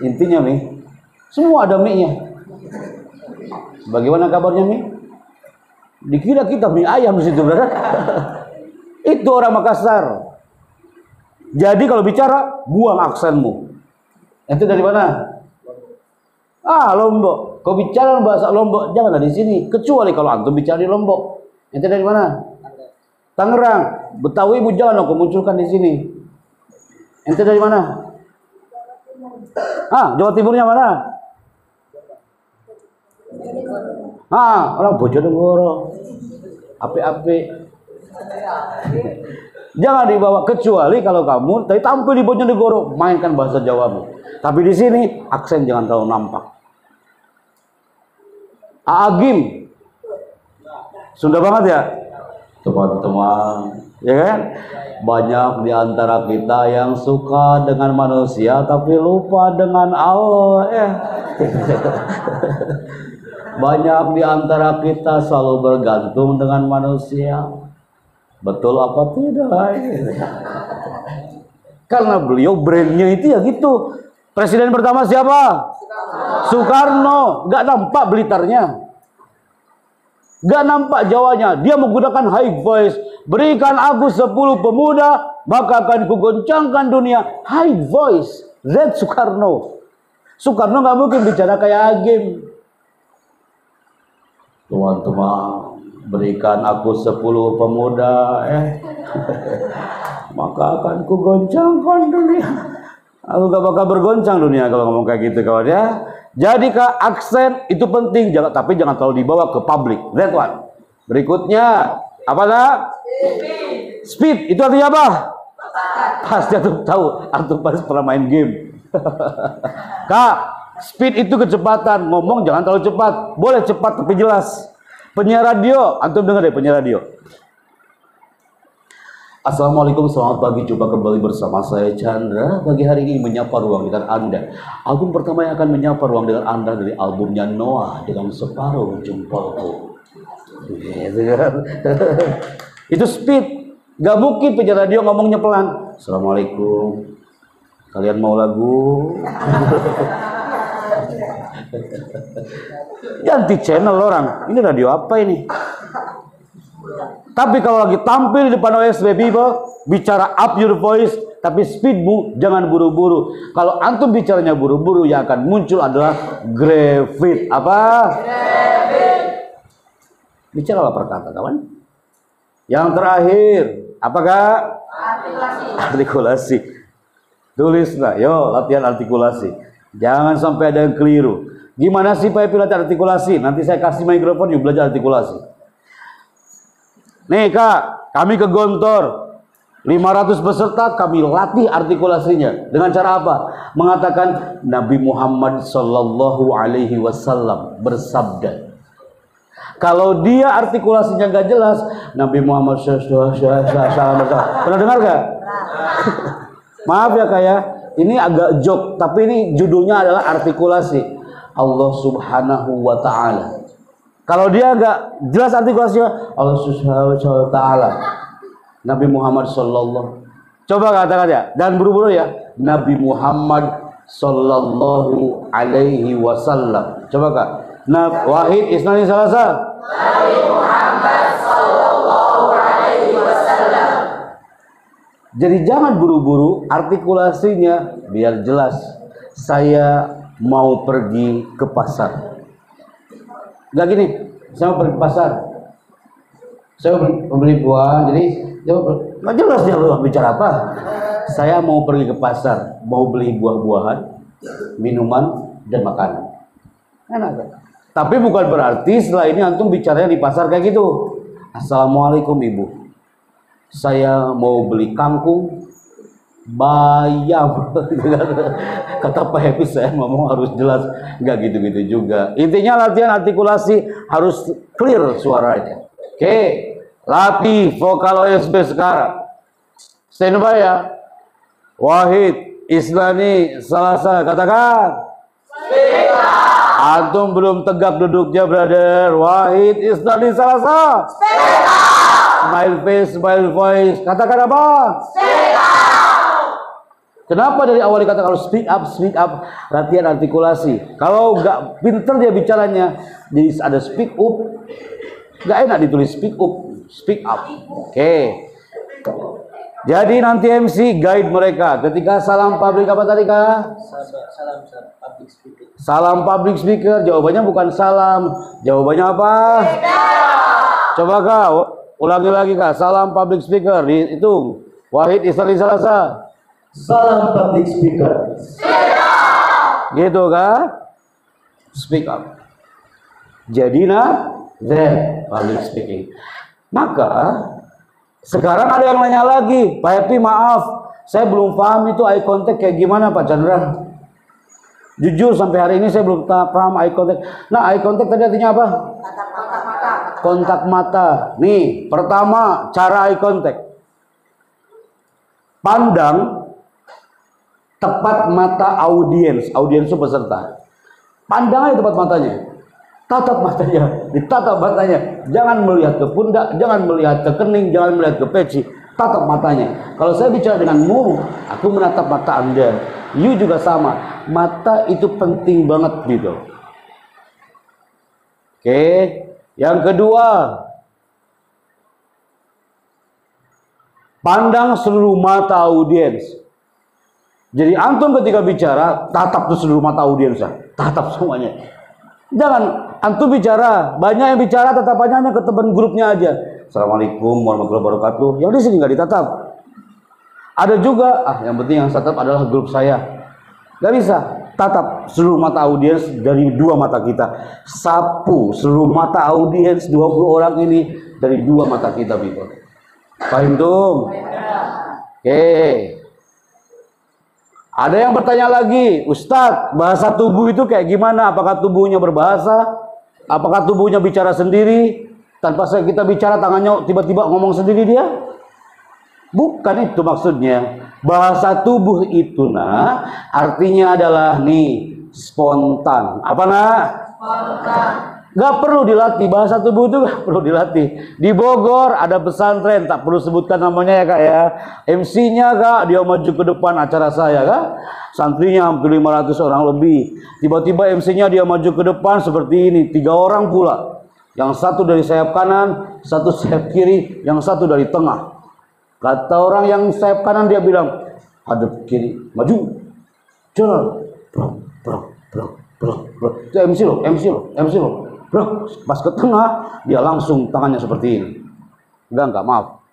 Intinya nih, semua ada mie-nya. Bagaimana kabarnya mie? Dikira kita mie ayam di situ, brother. Itu orang Makassar. Jadi kalau bicara, buang aksenmu. Itu dari mana? Lombok. Kau bicara bahasa Lombok, janganlah di sini. Kecuali kalau antum bicara di Lombok. Itu dari mana? Tangerang. Betawi ibu jangan kau munculkan di sini. Itu dari mana? Jawa Timurnya mana? Orang Bojonegoro. Ape-ape. Jangan dibawa, kecuali kalau kamu tadi tampil di Bojonegoro, mainkan bahasa Jawamu. Tapi di sini aksen jangan terlalu nampak. Agim, Sunda banget ya, teman-teman, ya kan? Banyak di antara kita yang suka dengan manusia tapi lupa dengan Allah. Banyak di antara kita selalu bergantung dengan manusia. Betul apa tidak? Karena beliau brandnya itu ya gitu. Presiden pertama siapa? Soekarno. Gak nampak Blitarnya, gak nampak Jawanya. Dia menggunakan high voice. Berikan aku 10 pemuda, maka akan kugoncangkan dunia. High voice. That Soekarno. Soekarno gak mungkin bicara kayak Agim. Teman-teman, berikan aku 10 pemuda, maka akan kugoncangkan dunia. Aku gak bakal bergoncang dunia kalau ngomong kayak gitu kawan ya. Jadi Kak, aksen itu penting, tapi jangan terlalu dibawa ke publik. That one. Berikutnya apa dah? Speed. Itu artinya apa? Pasti antum tahu, antum pasti pernah main game. Kak, speed itu kecepatan. Ngomong jangan terlalu cepat. Boleh cepat tapi jelas. Penyiar radio, antum dengar deh penyiar radio. Assalamualaikum, selamat pagi. Jumpa kembali bersama saya Chandra. Pagi hari ini menyapa ruang dengan Anda. Album pertama yang akan menyapa ruang dengan Anda dari albumnya Noah dengan Separuh Jempolku. Itu speed. Gak mungkin penyiar radio ngomongnya pelan. Assalamualaikum. Kalian mau lagu? Ganti channel orang. Ini radio apa ini? Tapi kalau lagi tampil di depan OSB people, bicara up your voice, tapi speedmu jangan buru-buru. Kalau antum bicaranya buru-buru, yang akan muncul adalah grafit. Apa? Grafit. Bicaralah perkata, kawan. Yang terakhir, apakah? Artikulasi. Tulislah, yo latihan artikulasi. Jangan sampai ada yang keliru. Gimana sih Pak latihan artikulasi? Nanti saya kasih mikrofon, yuk belajar artikulasi. Nih Kak, kami ke Gontor, 500 peserta kami latih artikulasinya. Dengan cara apa? Mengatakan Nabi Muhammad Sallallahu Alaihi Wasallam bersabda. Kalau dia artikulasinya gak jelas, Nabi Muhammad Sallallahu Alaihi Wasallam. Pernah dengar gak? Maaf ya Kak ya, ini agak joke, tapi ini judulnya adalah artikulasi. Allah Subhanahu Wa Ta'ala. Kalau dia nggak jelas artikulasinya, Allah Subhanahu Wa Ta'ala. Nabi Muhammad Sallallahu. Coba katakan ya, dan buru-buru ya. Nabi Muhammad Sallallahu Alaihi Wasallam. Coba Kak. Wahid Isnani Salasa. Nabi Muhammad Sallallahu Alaihi Wasallam. Jadi jangan buru-buru, artikulasinya biar jelas. Saya mau pergi ke pasar. Gak gini, saya mau pergi ke pasar. Saya mau beli buah, jadi nggak jelas dia bicara apa. Saya mau pergi ke pasar, mau beli buah-buahan, minuman dan makanan. Enak kan? Tapi bukan berarti setelah ini antum bicaranya di pasar kayak gitu. Assalamualaikum Ibu. Saya mau beli kangkung, bayam. Kata Pak Happy, saya ngomong harus jelas, nggak gitu-gitu juga. Intinya latihan artikulasi harus clear suaranya. Oke, latih vokal OSB sekarang. Standby ya. Wahid, Islani, Salasa, katakan. Antum belum tegak duduknya, brother. Wahid, Islani, Salasa. Smile face, smile voice. Katakan apa? Kenapa dari awal dikatakan kalau speak up, latihan artikulasi. Kalau nggak pinter dia bicaranya, jadi ada speak up, nggak enak ditulis speak up. Oke. Jadi nanti MC guide mereka ketika salam public apa tadi Kak? Public speaking. Salam public speaker, jawabannya bukan salam, jawabannya apa? Coba Kak, ulangi lagi Kak. Salam public speaker, dihitung. Wahid, Islani, Salasa. Salam public speaker. Gitu kan? Speak up. Jadi then public speaking. Maka sekarang ada yang nanya lagi, Pak Happy maaf, saya belum paham itu eye contact kayak gimana Pak Chandra. Jujur sampai hari ini saya belum paham eye contact. Nah, eye contact tadi artinya apa? Kontak mata. Nih, pertama cara eye contact. Pandang tepat mata audiens itu peserta. Pandang aja tepat matanya, tatap matanya, ditatap matanya. Jangan melihat ke pundak, jangan melihat ke kening, jangan melihat ke peci. Tatap matanya. Kalau saya bicara denganmu, aku menatap mata Anda. You juga sama. Mata itu penting banget gitu. Oke. Yang kedua, pandang seluruh mata audiens. Jadi antum ketika bicara, tatap tuh seluruh mata audiensnya, tatap semuanya. Jangan antum bicara, banyak yang bicara tatapannya hanya ke teman grupnya aja. Assalamualaikum warahmatullahi wabarakatuh. Yang di sini nggak ditatap. Ada juga, yang penting yang tatap adalah grup saya. Nggak bisa, tatap seluruh mata audiens dari dua mata kita. Sapu seluruh mata audiens 20 orang ini dari dua mata kita, people. Paham tuh? Oke. Ada yang bertanya lagi, Ustadz, bahasa tubuh itu kayak gimana? Apakah tubuhnya berbahasa? Apakah tubuhnya bicara sendiri? Tanpa kita bicara, tangannya tiba-tiba ngomong sendiri dia? Bukan itu maksudnya. Bahasa tubuh itu, artinya adalah nih, spontan. Apa, Spontan. Gak perlu dilatih, bahasa tubuh itu gak perlu dilatih. Di Bogor ada pesantren, tak perlu sebutkan namanya ya Kak ya. MC-nya Kak, dia maju ke depan acara saya Kak. Santrinya hampir 500 orang lebih. Tiba-tiba MC-nya dia maju ke depan seperti ini, 3 orang pula. Yang satu dari sayap kanan, satu sayap kiri, yang satu dari tengah. Kata orang yang sayap kanan dia bilang, hadap kiri, maju, jalan, itu MC lo. Bro, pas ke tengah, dia langsung tangannya seperti ini. Enggak, maaf.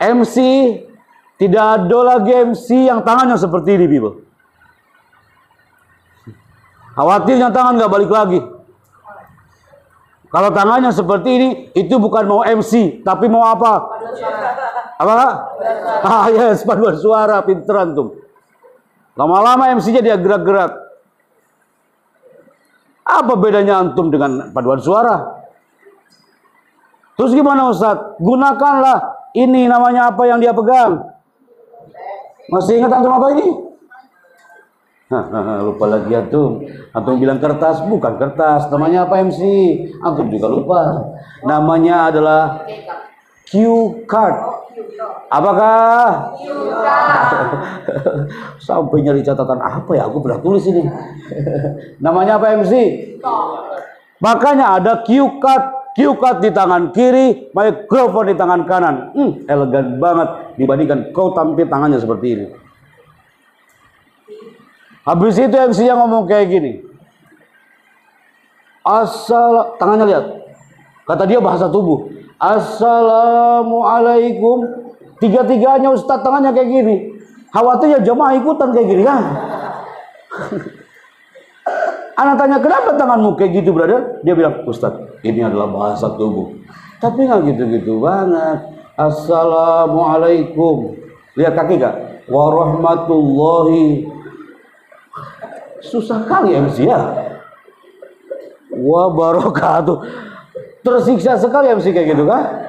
MC, tidak ada lagi MC yang tangannya seperti ini, people. Khawatirnya tangan nggak balik lagi. Kalau tangannya seperti ini, itu bukan mau MC, tapi mau apa? Apa? Yes, paduan suara, pinteran tuh. Lama-lama MC-nya dia gerak-gerak. Apa bedanya antum dengan paduan suara? Terus gimana Ustadz? Gunakanlah ini namanya apa yang dia pegang. Masih ingat antum apa ini? Lupa lagi antum. Antum bilang kertas, bukan kertas. Namanya apa MC? Antum juga lupa. Namanya adalah cue card. Apakah? Sampai nyari catatan apa ya? Aku pernah tulis ini. Namanya apa MC? Makanya ada cue card di tangan kiri, mikrofon di tangan kanan. Elegan banget dibandingkan kau tampil tangannya seperti ini. Habis itu MC-nya ngomong kayak gini. Tangannya lihat. Kata dia bahasa tubuh. Assalamualaikum. Tiga-tiganya Ustadz tangannya kayak gini. Khawatirnya jemaah ikutan kayak gini kan. Anak tanya, kenapa tanganmu kayak gitu brother? Dia bilang, Ustadz, ini adalah bahasa tubuh. Tapi nggak gitu-gitu banget. Assalamualaikum. Lihat kaki gak? Warahmatullahi. Susah kali MC ya. Wabarakatuh. Tersiksa sekali MC kayak gitu kan?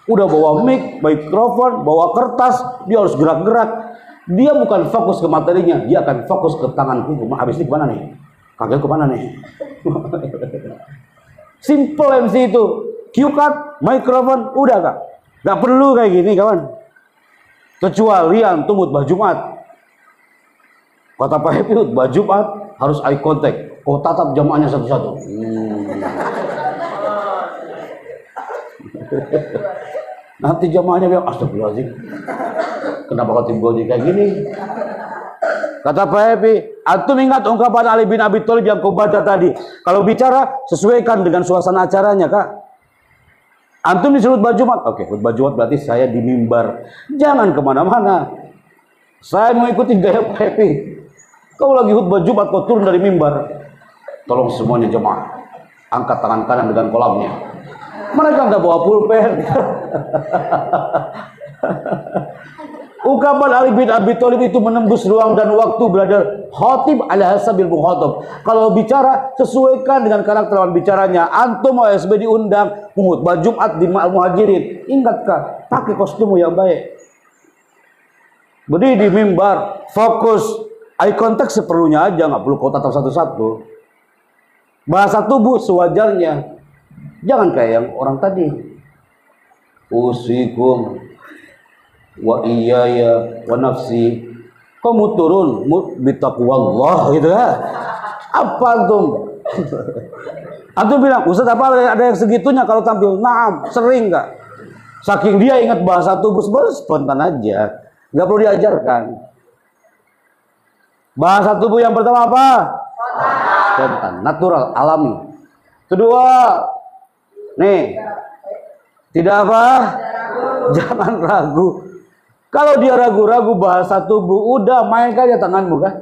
Udah bawa mic, mikrofon, bawa kertas, dia harus gerak-gerak. Dia bukan fokus ke materinya, dia akan fokus ke tanganku. Habis ini kemana nih? Kakiku kemana nih? Simple MC itu. Cue card, mikrofon, udah kak. Gak perlu kayak gini kawan. Kecuali antum khutbah Jumat. Kata Pak Happy, khutbah Jumat harus eye contact. Kau tatap jamaahnya satu-satu. Nanti jamaahnya bilang, astagfirullahaladzim, kenapa kau tiba kayak gini? Kata Pak Happy, antum ingat ungkapan Ali bin Abi Thalib yang kau baca tadi. Kalau bicara, sesuaikan dengan suasana acaranya kak. Antum disuruh khutbah Jumat. Oke, khutbah Jumat berarti saya di mimbar. Jangan kemana-mana. Saya mau ikutin gaya Pak Happy. Kau lagi khutbah Jumat, kau turun dari mimbar. Tolong semuanya jemaah, angkat tangan kanan dengan kolamnya. Mereka nggak bawa pulpen. Ungkapan Ali bin Abi Thalib itu menembus ruang dan waktu, brother. Khatib ala hasabil mukhatab. Kalau bicara, sesuaikan dengan karakter lawan bicaranya. Antum OSB diundang khutbah Jumat di Muhajirin. Ingatkah? Pakai kostum yang baik. Berdiri di mimbar, fokus, eye contact seperlunya aja, nggak perlu kau tatap satu-satu. Bahasa tubuh sewajarnya. Jangan kayak yang orang tadi. Usikum wa iyaya wa nafsi. Kamu turun bitaqwallah gitu ya. Apa antum? Antum bilang, Ustaz apa ada yang segitunya kalau tampil? Naam, sering enggak? Saking dia ingat bahasa tubuh spontan aja. Enggak perlu diajarkan. Bahasa tubuh yang pertama apa? Spontan, natural, alami. Kedua, nih, tidak apa? Jangan ragu. Kalau dia ragu-ragu bahasa tubuh, udah mainkan aja tanganmu kan.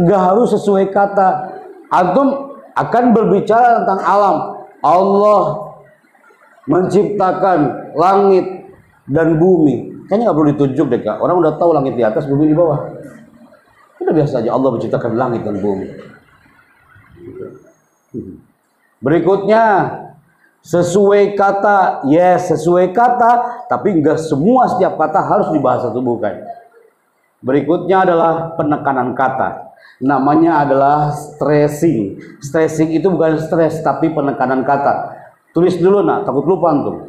Gak harus sesuai kata. Antum akan berbicara tentang alam. Allah menciptakan langit dan bumi. Kayaknya gak perlu ditunjuk deh kak. Orang udah tahu langit di atas, bumi di bawah. Udah biasa aja Allah menciptakan langit dan bumi. Berikutnya, sesuai kata, yes, sesuai kata, tapi enggak semua setiap kata harus dibahasa tubuhkan. Berikutnya adalah penekanan kata. Namanya adalah stressing. Stressing itu bukan stres, tapi penekanan kata. Tulis dulu nak, takut lupa antum.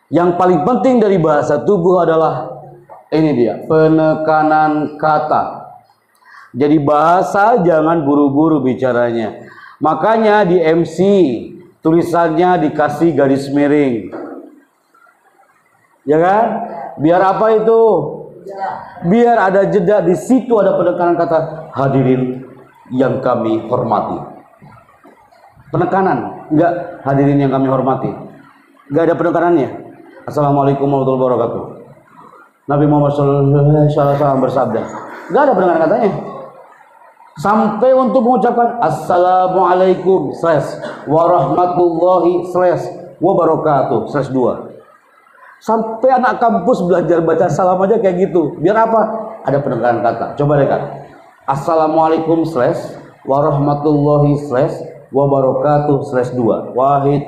Yang paling penting dari bahasa tubuh adalah ini dia, penekanan kata. Jadi bahasa jangan buru-buru bicaranya. Makanya di MC tulisannya dikasih garis miring. Ya kan? Biar apa itu? Biar ada jeda, di situ ada penekanan kata. Hadirin yang kami hormati. Penekanan, enggak hadirin yang kami hormati. Enggak ada penekanannya. Assalamualaikum warahmatullahi wabarakatuh. Nabi Muhammad SAW bersabda. Enggak ada penekanan katanya. Sampai untuk mengucapkan Assalamualaikum warahmatullahi wabarakatuh /2. Sampai anak kampus belajar baca salam aja kayak gitu. Biar apa? Ada penekanan kata. Coba deh kak. Assalamualaikum warahmatullahi wabarakatuh /2. Wahid.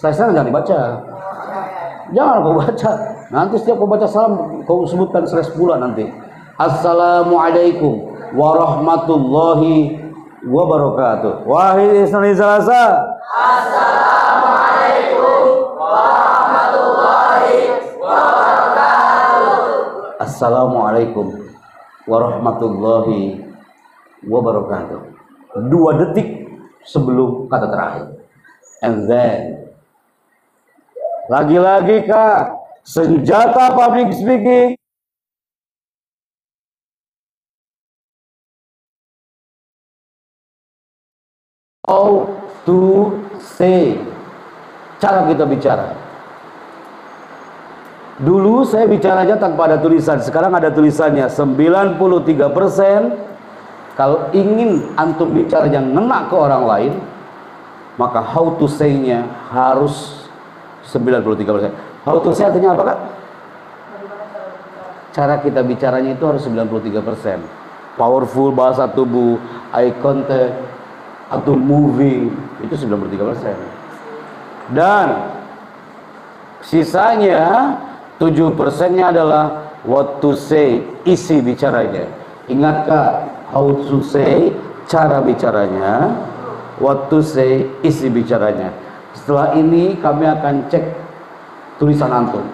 Jangan dibaca. Jangan kau baca. Nanti setiap kau baca salam kau sebutkan /pula nanti. Assalamualaikum warahmatullahi wabarakatuh. Wahid isnani salasa. Assalamualaikum warahmatullahi wabarakatuh. Assalamualaikum warahmatullahi wabarakatuh. 2 detik sebelum kata terakhir. And then lagi-lagi kak, senjata public speaking. How to say, cara kita bicara. Dulu saya bicaranya tanpa ada tulisan, sekarang ada tulisannya. 93% kalau ingin antum bicara yang ngena ke orang lain, maka how to say-nya harus 93%. How to say artinya apa, Kak? Cara kita bicaranya itu harus 93%. Powerful, bahasa tubuh, eye contact, atau moving, itu 93%. Dan sisanya 7%-nya adalah what to say, isi bicaranya. Ingat, Kak, how to say, cara bicaranya, what to say, isi bicaranya. Setelah ini kami akan cek tulisan antum.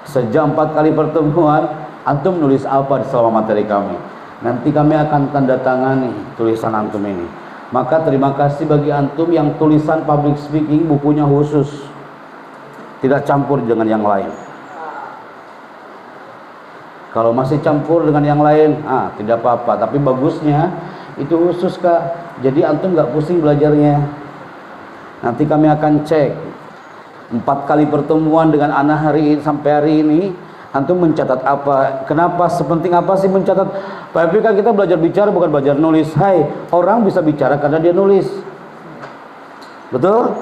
Sejam 4 kali pertemuan, antum nulis apa selama materi kami. Nanti kami akan tanda tangani tulisan antum ini. Maka terima kasih bagi antum yang tulisan public speaking bukunya khusus, tidak campur dengan yang lain. Kalau masih campur dengan yang lain, tidak apa-apa. Tapi bagusnya itu khusus, Kak. Jadi antum nggak pusing belajarnya. Nanti kami akan cek 4 kali pertemuan dengan Ana hari ini, sampai hari ini antum mencatat apa? Kenapa? Sepenting apa sih mencatat? Tapi kan kita belajar bicara bukan belajar nulis. Hai, orang bisa bicara karena dia nulis. Betul?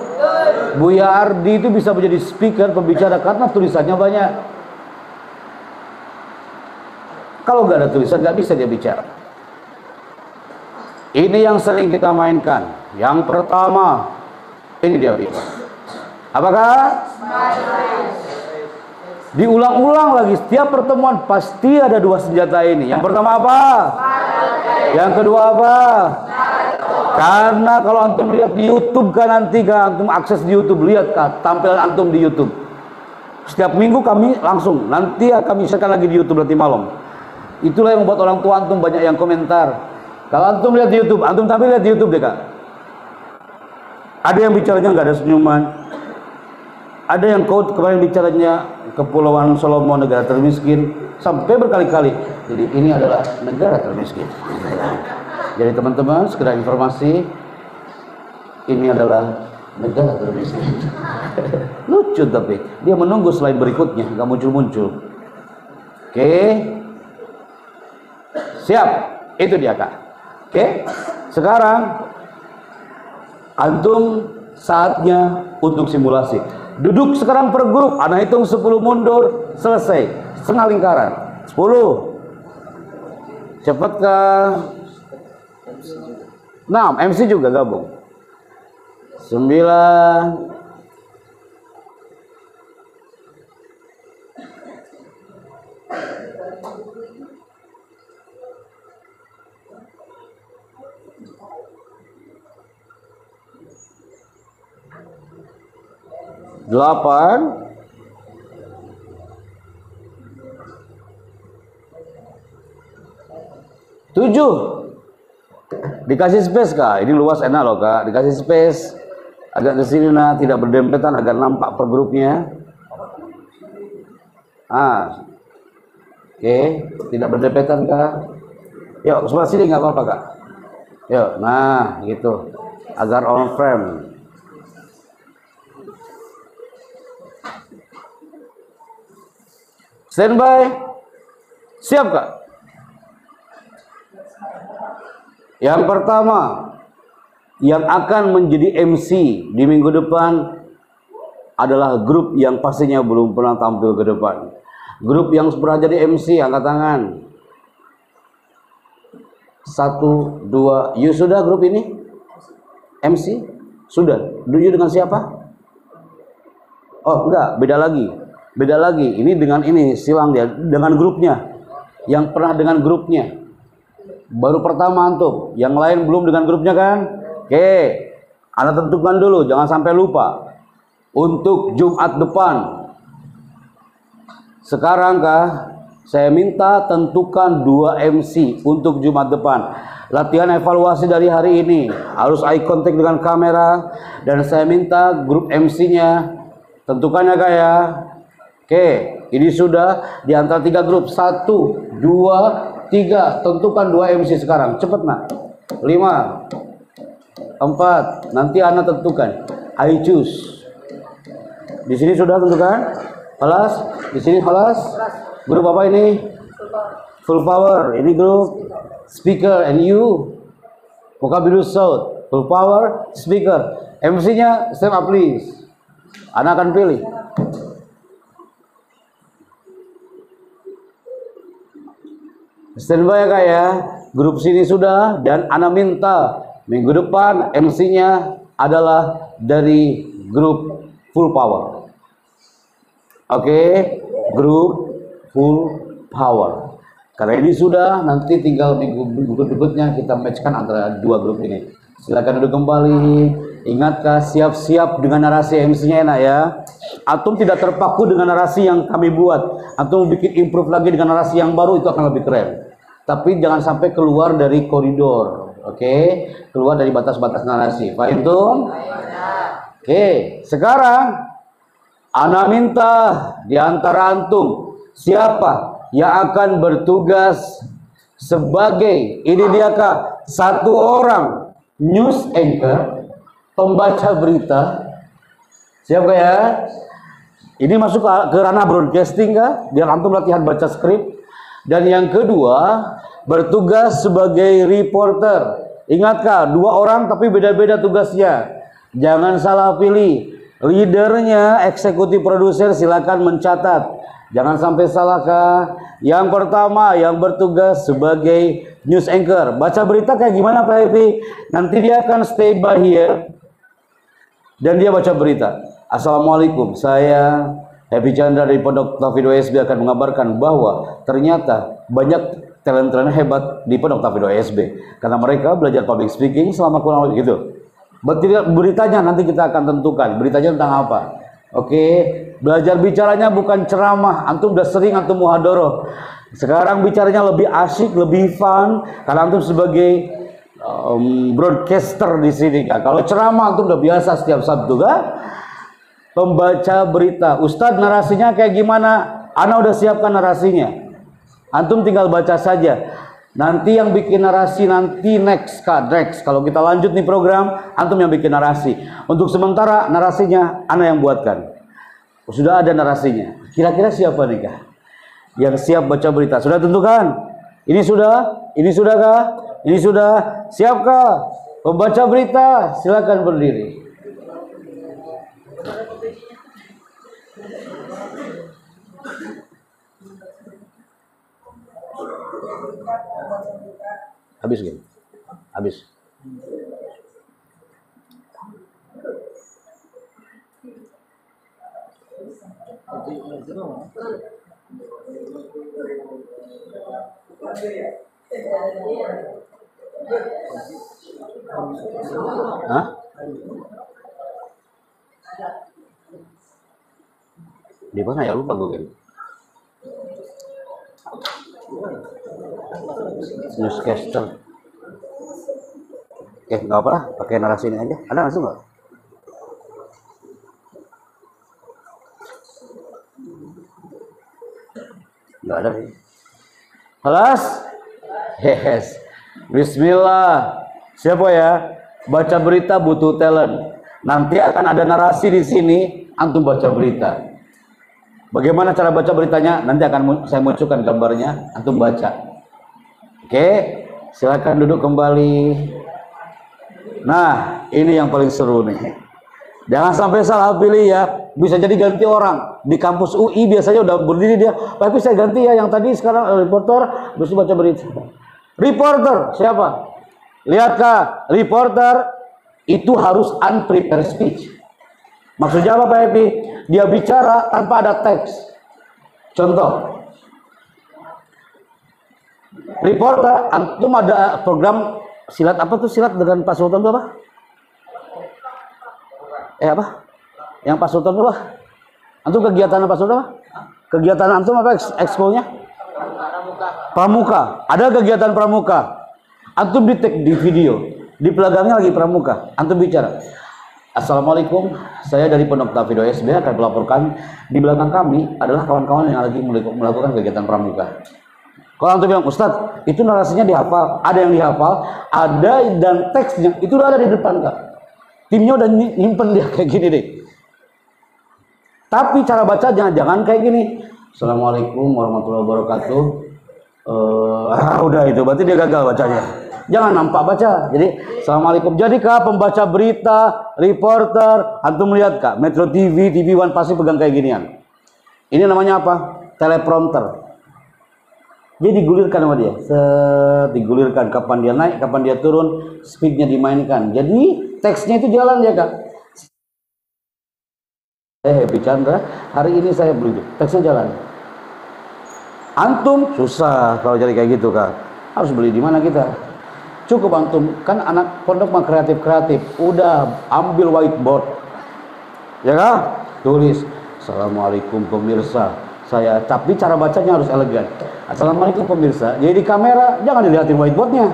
Buya Ardi itu bisa menjadi speaker, pembicara karena tulisannya banyak. Kalau nggak ada tulisan nggak bisa dia bicara. Ini yang sering kita mainkan. Yang pertama, ini dia bicara. Apakah? Diulang-ulang lagi setiap pertemuan pasti ada 2 senjata ini. Yang pertama apa? Yang kedua apa? Karena kalau antum lihat di YouTube kan, nanti kan antum akses di YouTube, lihat kan tampilan antum di YouTube. Setiap minggu kami langsung, nanti kami share lagi di YouTube nanti malam. Itulah yang membuat orang tua antum banyak yang komentar. Kalau antum lihat di YouTube, antum tampil lihat di YouTube deh, Kak. Ada yang bicaranya nggak ada senyuman. Ada yang kemarin bicaranya Kepulauan Solomon negara termiskin sampai berkali-kali. Jadi ini adalah negara termiskin. Jadi teman-teman, sekedar informasi, ini adalah negara termiskin. Lucu tapi dia menunggu slide berikutnya, nggak muncul-muncul. Oke, siap, itu dia, Kak. Oke, sekarang antum saatnya untuk simulasi. Duduk sekarang per grup, Ana hitung 10 mundur, selesai. Setengah lingkaran. 10. Cepat, Kak. 6, MC juga gabung. 9. 8. 7. Dikasih space, Kak. Ini luas enak loh, Kak. Dikasih space agak ke sini, nah, tidak berdempetan agar nampak per grupnya. Oke, tidak berdempetan, Kak. Yuk, sebelah sini nggak apa-apa, Kak. Yuk, nah, gitu. Agar on frame. Standby. Siap, Kak? Yang pertama, yang akan menjadi MC di minggu depan adalah grup yang pastinya belum pernah tampil ke depan. Grup yang pernah jadi MC, angkat tangan. 1, 2, you sudah grup ini? MC? Sudah. Do you dengan siapa? Oh, enggak, beda lagi. Beda lagi. Ini dengan ini, silang dia dengan grupnya. Yang pernah dengan grupnya. Baru pertama antum, yang lain belum dengan grupnya kan? Oke, Anda tentukan dulu, jangan sampai lupa. Untuk Jumat depan. Sekarang, Kak, saya minta tentukan 2 MC untuk Jumat depan. Latihan evaluasi dari hari ini. Harus eye contact dengan kamera. Dan saya minta grup MC-nya. Tentukannya, Kak, ya. Oke, ini sudah di antara 3 grup. 1, 2, 3. Tentukan 2 MC sekarang. Cepet, nak. 5, 4. Nanti Anda tentukan. I choose. Di sini sudah tentukan. Kelas Di sini kelas grup apa ini? Full power. Ini grup speaker and you. Vocabulary sound. Full power speaker. MC-nya stand up please. Anak akan pilih. Standby ya kak ya. Grup sini sudah dan Ana minta minggu depan MC-nya adalah dari grup full power. Oke, grup full power. Karena ini sudah, nanti tinggal minggu berikutnya kita matchkan antara dua grup ini. Silakan duduk kembali. Ingatkah siap-siap dengan narasi MC-nya enak ya. Antum tidak terpaku dengan narasi yang kami buat. Antum bikin improve lagi dengan narasi yang baru, itu akan lebih keren. Tapi jangan sampai keluar dari koridor. Oke, keluar dari batas-batas narasi. Paham tuh? Oke, sekarang Ana minta di antara antum siapa yang akan bertugas sebagai, ini dia kak, satu orang news anchor, pembaca berita. Siapa ya? Ini masuk ke ranah broadcasting kak, biar antum latihan baca skrip. Dan yang kedua, bertugas sebagai reporter. Ingatkah, dua orang tapi beda-beda tugasnya. Jangan salah pilih. Leadernya, eksekutif produser, silakan mencatat. Jangan sampai salah kah. Yang pertama, yang bertugas sebagai news anchor. Baca berita kayak gimana Pak Epi? Nanti dia akan stay by here. Dan dia baca berita. Assalamualaikum, saya Happy Chandra dari Pondok Taufid OSB akan mengabarkan bahwa ternyata banyak talent-talent hebat di Pondok Taufid OSB karena mereka belajar public speaking selama kurang lebih gitu. Beritanya nanti kita akan tentukan beritanya tentang apa. Oke, belajar bicaranya bukan ceramah. Antum udah sering antum muhadoroh. Sekarang bicaranya lebih asyik, lebih fun karena antum sebagai broadcaster di sini kan. Kalau ceramah antum udah biasa setiap Sabtu kan. Pembaca berita, Ustadz narasinya kayak gimana? Ana udah siapkan narasinya. Antum tinggal baca saja. Nanti yang bikin narasi nanti next kak, next. Kalau kita lanjut nih program, antum yang bikin narasi. Untuk sementara narasinya Ana yang buatkan. Sudah ada narasinya. Kira-kira siapa nih kak? Yang siap baca berita. Sudah tentukan? Ini sudah? Ini sudah kak? Ini sudah? Siap kak? Pembaca berita, silakan berdiri. Habis gitu. Habis. Hah? Di mana ya, lupa gue kan. Newscaster. Oke, nggak apa lah, pakai narasi ini aja. Ada langsung nggak? Nggak ada sih. Kelas? Yes. Bismillah. Siapa ya? Baca berita butuh talent. Nanti akan ada narasi di sini. Antum baca berita. Bagaimana cara baca beritanya? Nanti akan saya munculkan gambarnya. Antum baca. Oke, silakan duduk kembali. Nah, ini yang paling seru nih. Jangan sampai salah pilih ya. Bisa jadi ganti orang. Di kampus UI biasanya udah berdiri dia. Tapi saya ganti ya. Yang tadi sekarang reporter. Terus baca berita. Reporter siapa? Lihat kak, reporter itu harus unprepared speech. Maksudnya apa Pak Epi? Dia bicara tanpa ada teks. Contoh, reporter, antum ada program silat apa tuh, silat dengan Pak Sultan tuh apa? Apa? Yang Pak Sultan tuh apa? Antum kegiatan Pak Sultan apa? Kegiatan antum apa expo-nya? Pramuka. Ada kegiatan pramuka. Antum di tag di video, di pelagangnya lagi pramuka. Antum bicara. Assalamualaikum, saya dari Pondok Taufid OSB akan melaporkan di belakang kami adalah kawan-kawan yang lagi melakukan kegiatan pramuka. Kalau antum bilang, Ustadz, itu narasinya dihafal, ada yang dihafal, ada dan teksnya itu udah ada di depan kak. Timnya udah nyimpen dia kayak gini deh. Tapi cara bacanya jangan kayak gini. Assalamualaikum warahmatullahi wabarakatuh. Udah itu berarti dia gagal bacanya. Jangan nampak baca. Jadi assalamualaikum. Jadi kak pembaca berita, reporter, antum lihat kak Metro TV, TV One pasti pegang kayak ginian. Ini namanya apa? Teleprompter. Dia digulirkan sama dia, digulirkan kapan dia naik, kapan dia turun, speednya dimainkan. Jadi teksnya itu jalan ya kak. Happy Chandra, hari ini saya beli teksnya jalan. Antum susah kalau jadi kayak gitu kak. Harus beli di mana kita? Cukup antum kan anak pondok mah kreatif, udah ambil whiteboard, ya kak, tulis Assalamualaikum pemirsa. Saya, tapi cara bacanya harus elegan. Assalamualaikum pemirsa. Jadi di kamera jangan dilihatin whiteboardnya.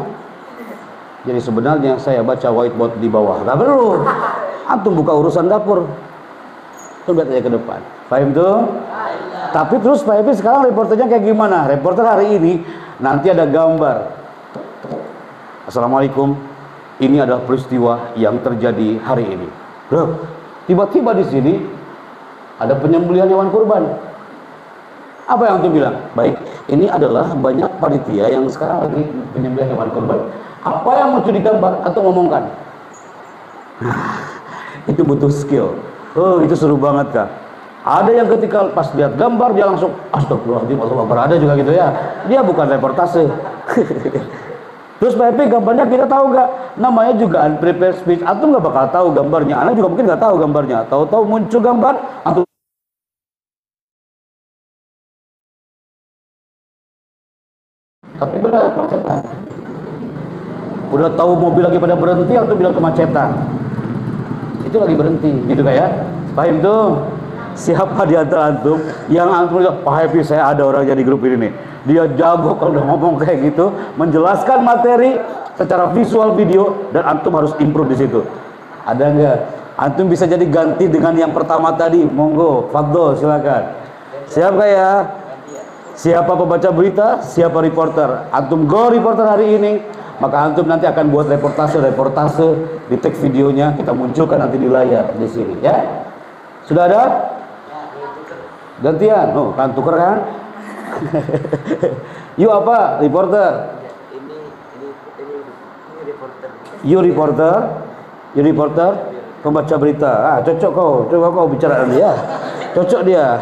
Jadi sebenarnya saya baca whiteboard di bawah. Gak perlu. Antum buka urusan dapur. Lihat aja ke depan. Paham tuh? Tapi terus Pak Epi sekarang reporternya kayak gimana? Reporter hari ini nanti ada gambar. Assalamualaikum. Ini adalah peristiwa yang terjadi hari ini. Bro, tiba-tiba di sini ada penyembelihan hewan kurban. Apa yang antum bilang? Baik, ini adalah banyak panitia yang sekarang lagi penyembelihan hewan kurban. Apa yang muncul di gambar atau ngomongkan? Itu butuh skill. Oh, itu seru banget kak. Ada yang ketika pas lihat gambar dia langsung astagfirullahaladzim, Allahu Akbar. Ada juga gitu ya. Dia bukan reportase. Terus Pak Epi gambarnya kita tahu nggak? Namanya juga unprepared speech. Antum nggak bakal tahu gambarnya. Anak juga mungkin nggak tahu gambarnya. Tahu-tahu muncul gambar, antum tapi benar kemacetan. Udah tahu mobil lagi pada berhenti, antum bilang kemacetan. Itu lagi berhenti, gitu kayak. Paham tuh? Siapa di antara antum yang antum bilang, Pak Happy saya ada orang jadi grup ini nih. Dia jago kalau udah ngomong kayak gitu, menjelaskan materi secara visual video dan antum harus improve di situ. Ada nggak? Antum bisa jadi ganti dengan yang pertama tadi. Monggo, Fadol silakan. Siapa ya? Siapa pembaca berita? Siapa reporter? Antum go reporter hari ini. Maka antum nanti akan buat reportase di tag videonya kita munculkan nanti di layar di sini ya. Sudah ada? Gantian. Oh, kan tuker kan? You apa? Reporter. You reporter. Pembaca berita. Ah, cocok kau. Coba kau bicara dia. Cocok dia.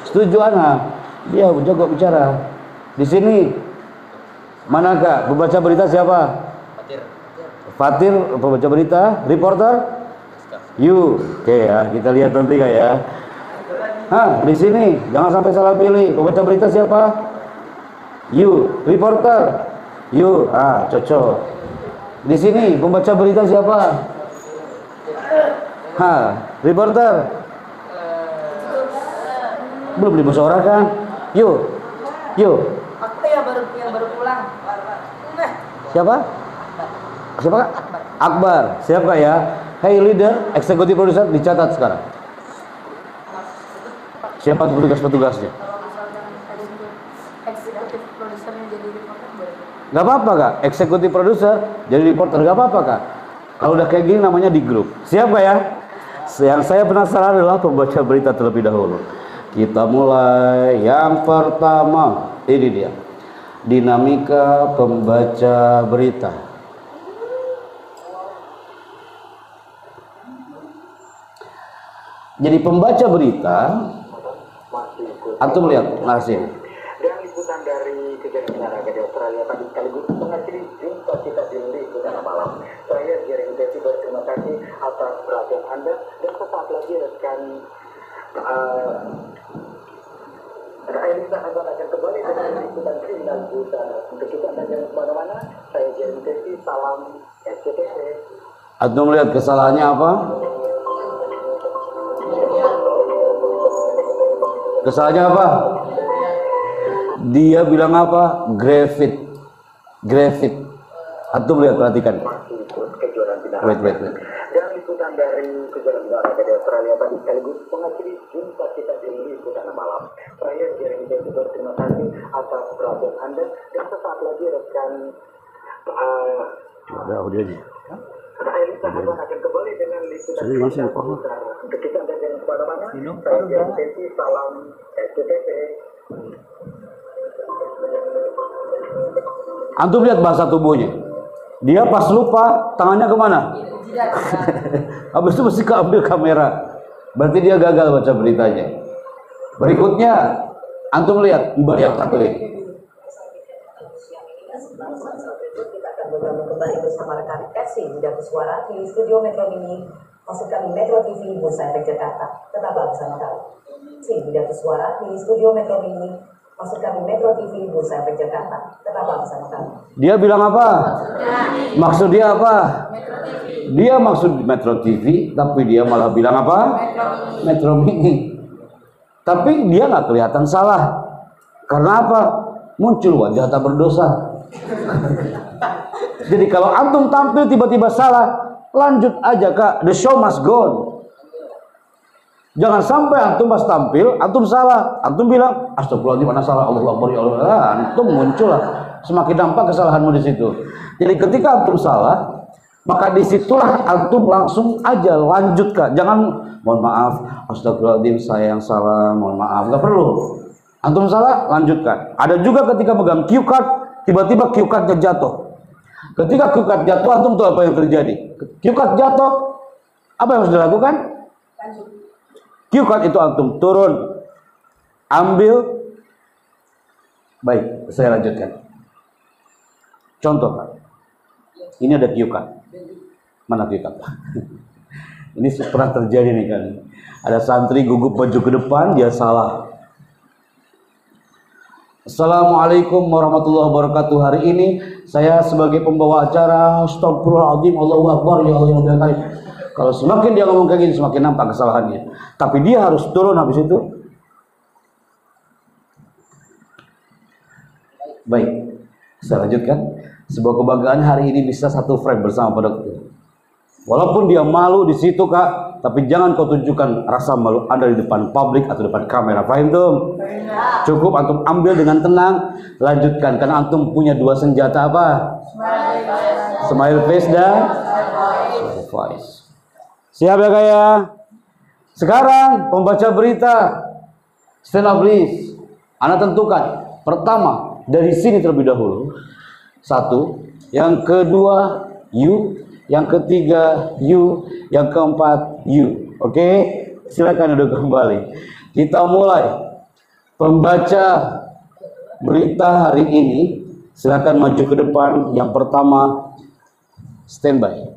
Setuju ana? Dia jago bicara. Di sini manakah pembaca berita siapa? Fatir pembaca berita, reporter? You. Oke ya, kita lihat nanti kak ya. Di sini jangan sampai salah pilih. Pembaca berita siapa? You, reporter. You. Cocok. Di sini pembaca berita siapa? Reporter. Belum dimusyawarahkan. You. Aku yang baru pulang. Siapa? Siapa kak? Akbar. Siapa ya? Hey leader, eksekutif produser dicatat sekarang. Siapa petugas-petugasnya? Eksekutif produsernya jadi reporter boleh? Gak apa-apa kak. Eksekutif produser jadi reporter gak apa-apa kak. Kalau udah kayak gini namanya di grup. Siapa ya? Yang saya penasaran adalah pembaca berita terlebih dahulu. Kita mulai yang pertama. Ini dia. Dinamika pembaca berita. Jadi pembaca berita, antum lihat nasib. Dan liputan dari kejadian olahraga di Australia tadi sekaligus mengakhiri jumpa kita di liputan malam. Saya Jeremy Desi berterima kasih atas perhatian Anda dan sesaat lagi rekan Elisa Hazan akan kembali dengan liputan kriminal budaya. Untuk itu Anda jangan kemana-mana. Saya Jeremy Desi, salam SCTV. Antum lihat kesalahannya apa? Kesalahannya apa? Dia bilang apa? Grafit. Antum lihat, perhatikan. Wait. Dan liputan dari kejuaraan olahraga di Australia tadi sekaligus mengakhiri jumpa kita di liputan malam. Saya Jeremy Desi berterima kasih atas perhatian Anda dan sesaat lagi rekan Ada audio aja. Elisa Hazan akan kembali dengan liputan Sini, Mas, berita apa? besar. Untuk kita dan jangan kemana-mana. Saya Jerry Teti, salam SCTV. Antum lihat bahasa tubuhnya. Dia pas lupa, tangannya kemana? Habis itu mesti keambil kamera. Berarti dia gagal baca beritanya. Berikutnya, antum lihat yang satu ini. Kita akan bergabung kembali bersama rekan Persi Bidang Suara di studio Metro Mini. Maksud kami Metro TV Bursa Efek Jakarta. Tetaplah bersama kami. Si Bidang Suara di studio Metro Mini. Maksud kami Metro TV Bursa Efek Jakarta. Tetaplah bersama kami. Dia bilang apa? Maksud dia apa? Dia maksud Metro TV, tapi dia malah bilang apa? Metro Mini. Tapi dia nggak kelihatan salah. Karena apa? Muncul wajah tak berdosa. Jadi kalau antum tampil tiba-tiba salah, lanjut aja Kak. The show must go on. Jangan sampai antum pas tampil, antum salah. Antum bilang, astagfirullahaladzim, mana salah, Allahu Akbar, ya Allah. Antum muncul lah. Semakin nampak kesalahanmu di situ. Jadi ketika antum salah, maka disitulah antum langsung aja lanjutkan. Jangan, mohon maaf, astagfirullahaladzim, saya yang salah, mohon maaf. Nggak perlu. Antum salah, lanjutkan. Ada juga ketika megang cue card, tiba-tiba cue cardnya jatuh. Ketika cue card jatuh, antum tahu apa yang terjadi? Cue card jatuh, apa yang harus dilakukan? Cue card itu antum turun, ambil. Baik, saya lanjutkan. Contoh, Pak. Ini ada cue card. Mana cue card? Ini pernah terjadi nih kan. Ada santri gugup baju ke depan, dia salah. Assalamualaikum warahmatullahi wabarakatuh. Hari ini saya sebagai pembawa acara, astagfirullahaladzim, Allahu Akbar, ya Allah, ya Allah. Kalau semakin dia ngomong kayak gini, semakin nampak kesalahannya. Tapi dia harus turun habis itu. Baik, saya lanjutkan. Sebuah kebanggaan hari ini bisa satu frame bersama pada kita. Walaupun dia malu di situ Kak, tapi jangan kau tunjukkan rasa malu Anda di depan publik atau depan kamera. Paham tuh? Cukup antum ambil dengan tenang, lanjutkan karena antum punya dua senjata apa? Smile face dan smile voice. Siap ya Kak ya? Sekarang pembaca berita, stand up please. Anda tentukan. Pertama dari sini terlebih dahulu. Satu, yang kedua you. Yang ketiga you, yang keempat you. Oke, silakan duduk kembali. Kita mulai pembaca berita hari ini. Silakan maju ke depan. Yang pertama, standby.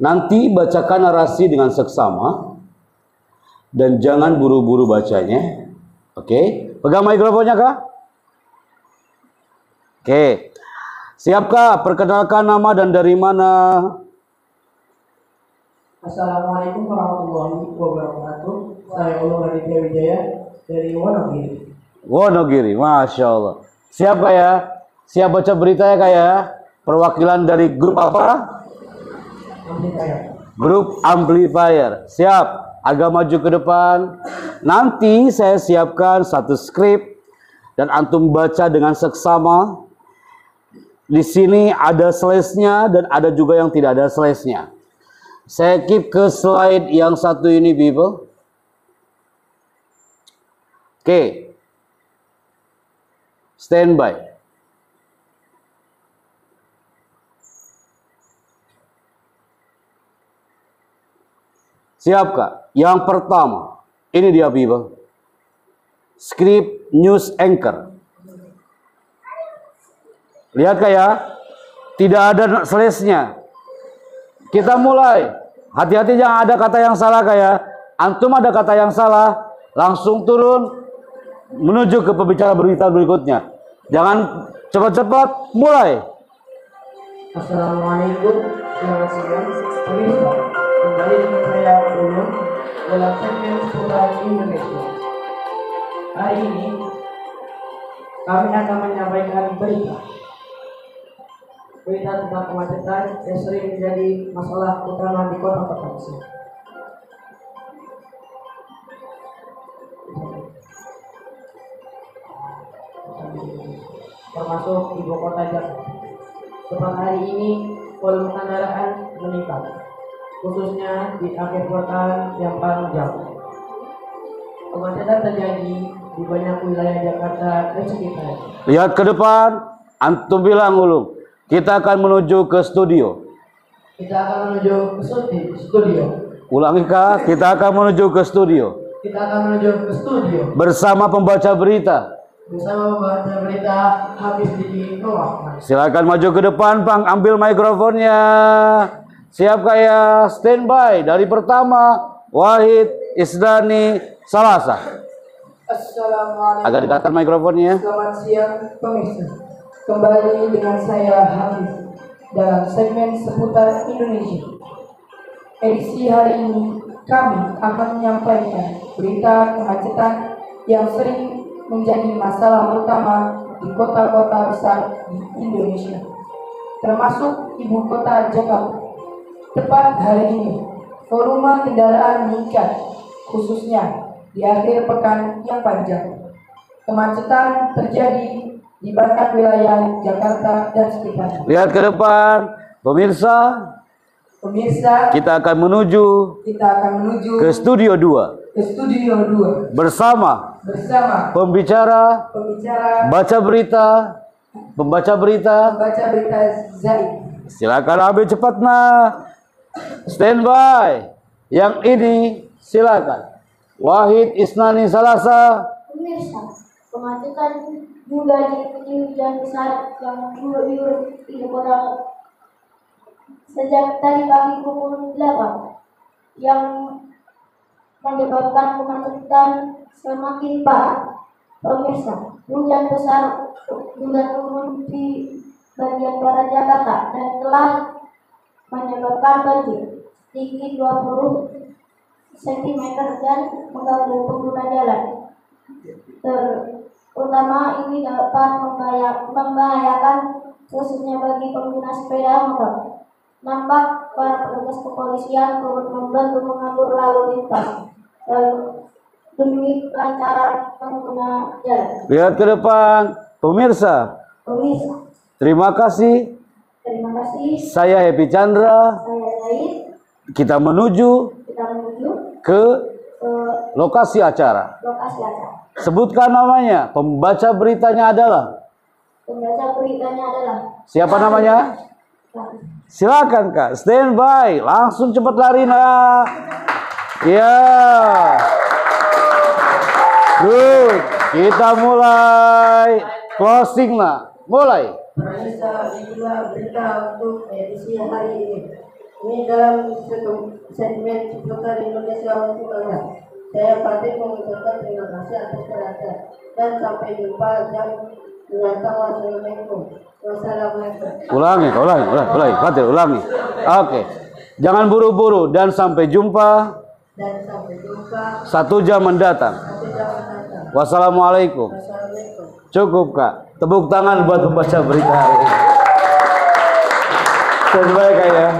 Nanti bacakan narasi dengan seksama dan jangan buru-buru bacanya. Oke, pegang mikrofonnya Kak. Oke, siapkah? Perkenalkan nama dan dari mana? Assalamualaikum warahmatullahi wabarakatuh. Saya Ulung Raditya Wijaya dari Wonogiri. Wonogiri, Masya Allah. Siap Kak ya? Siap baca berita ya Kak ya? Perwakilan dari grup apa? Grup Amplifier. Siap, agak maju ke depan. Nanti saya siapkan satu skrip dan antum baca dengan seksama. Di sini ada slash-nya dan ada juga yang tidak ada slash-nya. Saya keep ke slide yang satu ini, people. Oke. Standby. Siap Kak? Yang pertama, ini dia people. Script news anchor. Lihat Kak ya, tidak ada slash-nya. Kita mulai. Hati-hati jangan ada kata yang salah Kak ya. Antum ada kata yang salah, langsung turun menuju ke pembicara berita berikutnya. Jangan cepat-cepat, mulai. Assalamualaikum, selamat siang. Pemirsa, kembali dengan saya Ulung dalam segmen Seputar Indonesia. Hari ini kami akan menyampaikan berita tentang kemacetan yang sering menjadi masalah utama di kota-kota besar. Termasuk ibu kota Jakarta. Tepat hari ini volume kendaraan meningkat, khususnya di akhir kota yang paling jauh. Kemacetan terjadi di banyak wilayah Jakarta dan sekitarnya. Lihat ke depan, antum bilang ulung, kita akan menuju ke studio. Kita akan menuju ke studio. Ulangi kak, kita akan menuju ke studio. Kita akan menuju ke studio Bersama pembaca berita. bersama membaca berita Habis di Noah. Silakan maju ke depan, Bang. Ambil mikrofonnya. Siap kayak standby dari pertama. Wahid Isnani Salasa. Assalamualaikum. Agak dekatkan mikrofonnya. Selamat siang pemirsa. Kembali dengan saya Habis dalam segmen seputar Indonesia. Edisi hari ini kami akan menyampaikan berita kemacetan yang sering menjadi masalah utama di kota-kota besar di Indonesia, termasuk ibu kota Jakarta. Tepat hari ini, volume kendaraan meningkat, khususnya di akhir pekan yang panjang. Kemacetan terjadi di banyak wilayah Jakarta dan sekitarnya. Lihat ke depan, pemirsa. Kita akan menuju ke studio 2 bersama pembaca berita Zaid. Silakan ambil cepat nah. Standby. Yang ini silakan. Wahid Isnani Salasa. Pemirsa, kemacetan juga diikuti hujan besar yang mengguyur ibu kota sejak tadi pagi pukul 8 yang menyebabkan kemacetan semakin parah. Pemirsa, hujan besar juga turun di bagian barat Jakarta dan telah menyebabkan banjir tinggi 20 cm dan mengganggu pengguna jalan. Terutama ini dapat membahayakan khususnya bagi pengguna sepeda motor. Nampak para petugas kepolisian turut membantu mengatur lalu lintas demi kelancaran pengguna jalan. Lihat ke depan, pemirsa. Terima kasih. Saya Happy Chandra. Saya Zaid. Kita menuju ke lokasi acara. Sebutkan namanya. Pembaca beritanya adalah. Siapa namanya? Silakan Kak, standby. Langsung cepat lari nah. Ya. Good. Kita mulai closing lah. Mulai. Pemirsa, inilah berita untuk edisi hari ini. Ini dalam segmen seputar Indonesia untuk Anda. Saya Fatih mengucapkan terima kasih atas perhatian dan sampai jumpa dan mendatang. Wassalamualaikum. Ulangi. Fatih, ulangi. Oke. Jangan buru-buru dan sampai jumpa. 1 jam mendatang. Wassalamualaikum. Cukup Kak. Tepuk tangan buat pembaca berita hari ini. Sebaik kayak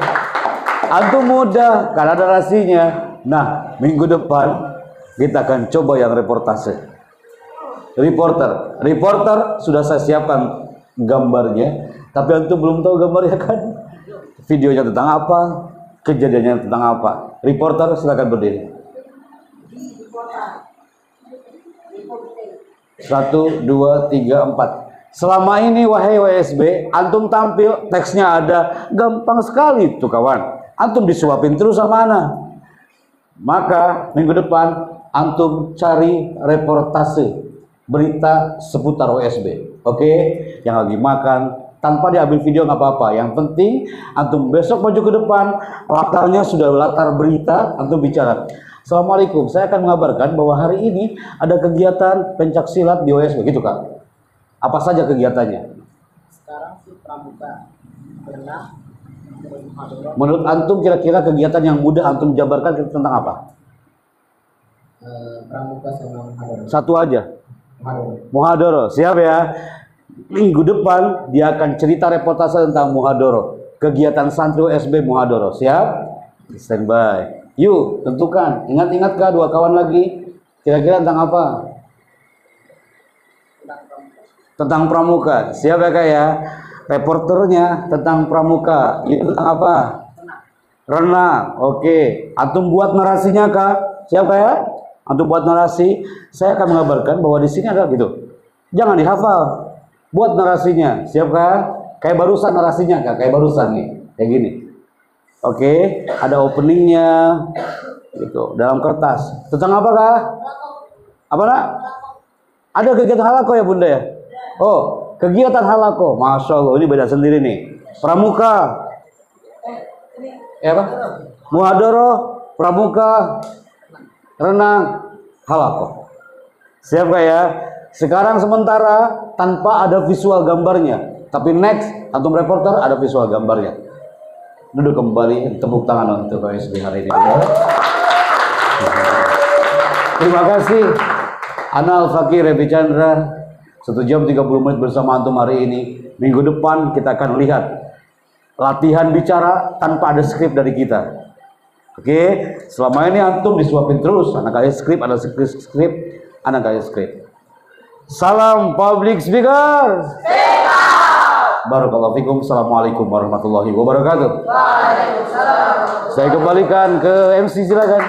antum mudah karena ada narasinya. Nah, minggu depan kita akan coba yang reportase. Reporter sudah saya siapkan gambarnya, tapi antum belum tahu gambarnya kan? Videonya tentang apa? Kejadiannya tentang apa? Reporter silakan berdiri. 1, 2, 3, 4. Selama ini wahai WSB, antum tampil teksnya ada, gampang sekali tuh kawan. Antum disuapin terus sama ana. Maka minggu depan antum cari reportase berita seputar WSB. Oke? Yang lagi makan tanpa diambil video nggak apa-apa. Yang penting antum besok maju ke depan, latarnya sudah latar berita, antum bicara. Assalamualaikum, saya akan mengabarkan bahwa hari ini ada kegiatan pencak silat di WSB, gitu Kak. Apa saja kegiatannya? Sekarang sih pramuka, berenang, menurut antum kira-kira kegiatan yang mudah antum jabarkan tentang apa? pramuka sama muhadharah. Satu aja. Muhadharah, siap ya? Minggu depan dia akan cerita reportase tentang muhadharah. Kegiatan santri WSB muhadharah, siap? Standby. Yuk, tentukan. Ingat-ingat kah 2 kawan lagi? Kira-kira tentang apa? Tentang pramuka. Siap ya Kak ya? Reporternya tentang pramuka. Ini tentang apa? Renang. Oke. Antum buat narasinya kah? Siapa ya? Antum buat narasi. Saya akan mengabarkan bahwa di sini ada gitu. Jangan dihafal. Buat narasinya. Siapa? Kayak barusan narasinya kah? Kayak barusan nih. Kayak gini. Oke. Ada openingnya. Gitu. Dalam kertas. Tentang apa kah? Apa nak? Ada kegiatan halako ya bunda ya? Oh, kegiatan halako. Masya Allah, ini beda sendiri nih. Pramuka. Ya apa? Muhadharah, pramuka, renang, halako. Siap gak ya? Sekarang sementara tanpa ada visual gambarnya. Tapi next, antum reporter ada visual gambarnya. Duduk kembali, tepuk tangan untuk KSB hari ini. Terima kasih. Ana Al-Fakir Revi Chandra. 1 jam 30 menit bersama antum hari ini. Minggu depan kita akan lihat latihan bicara tanpa ada skrip dari kita. Oke, selama ini antum disuapin terus. Anak kaya skrip, ada skrip, anak kaya skrip. Salam public speaker. Barakallahu fikum. Assalamualaikum warahmatullahi wabarakatuh. Waalaikumsalam. Saya kembalikan ke MC, silakan.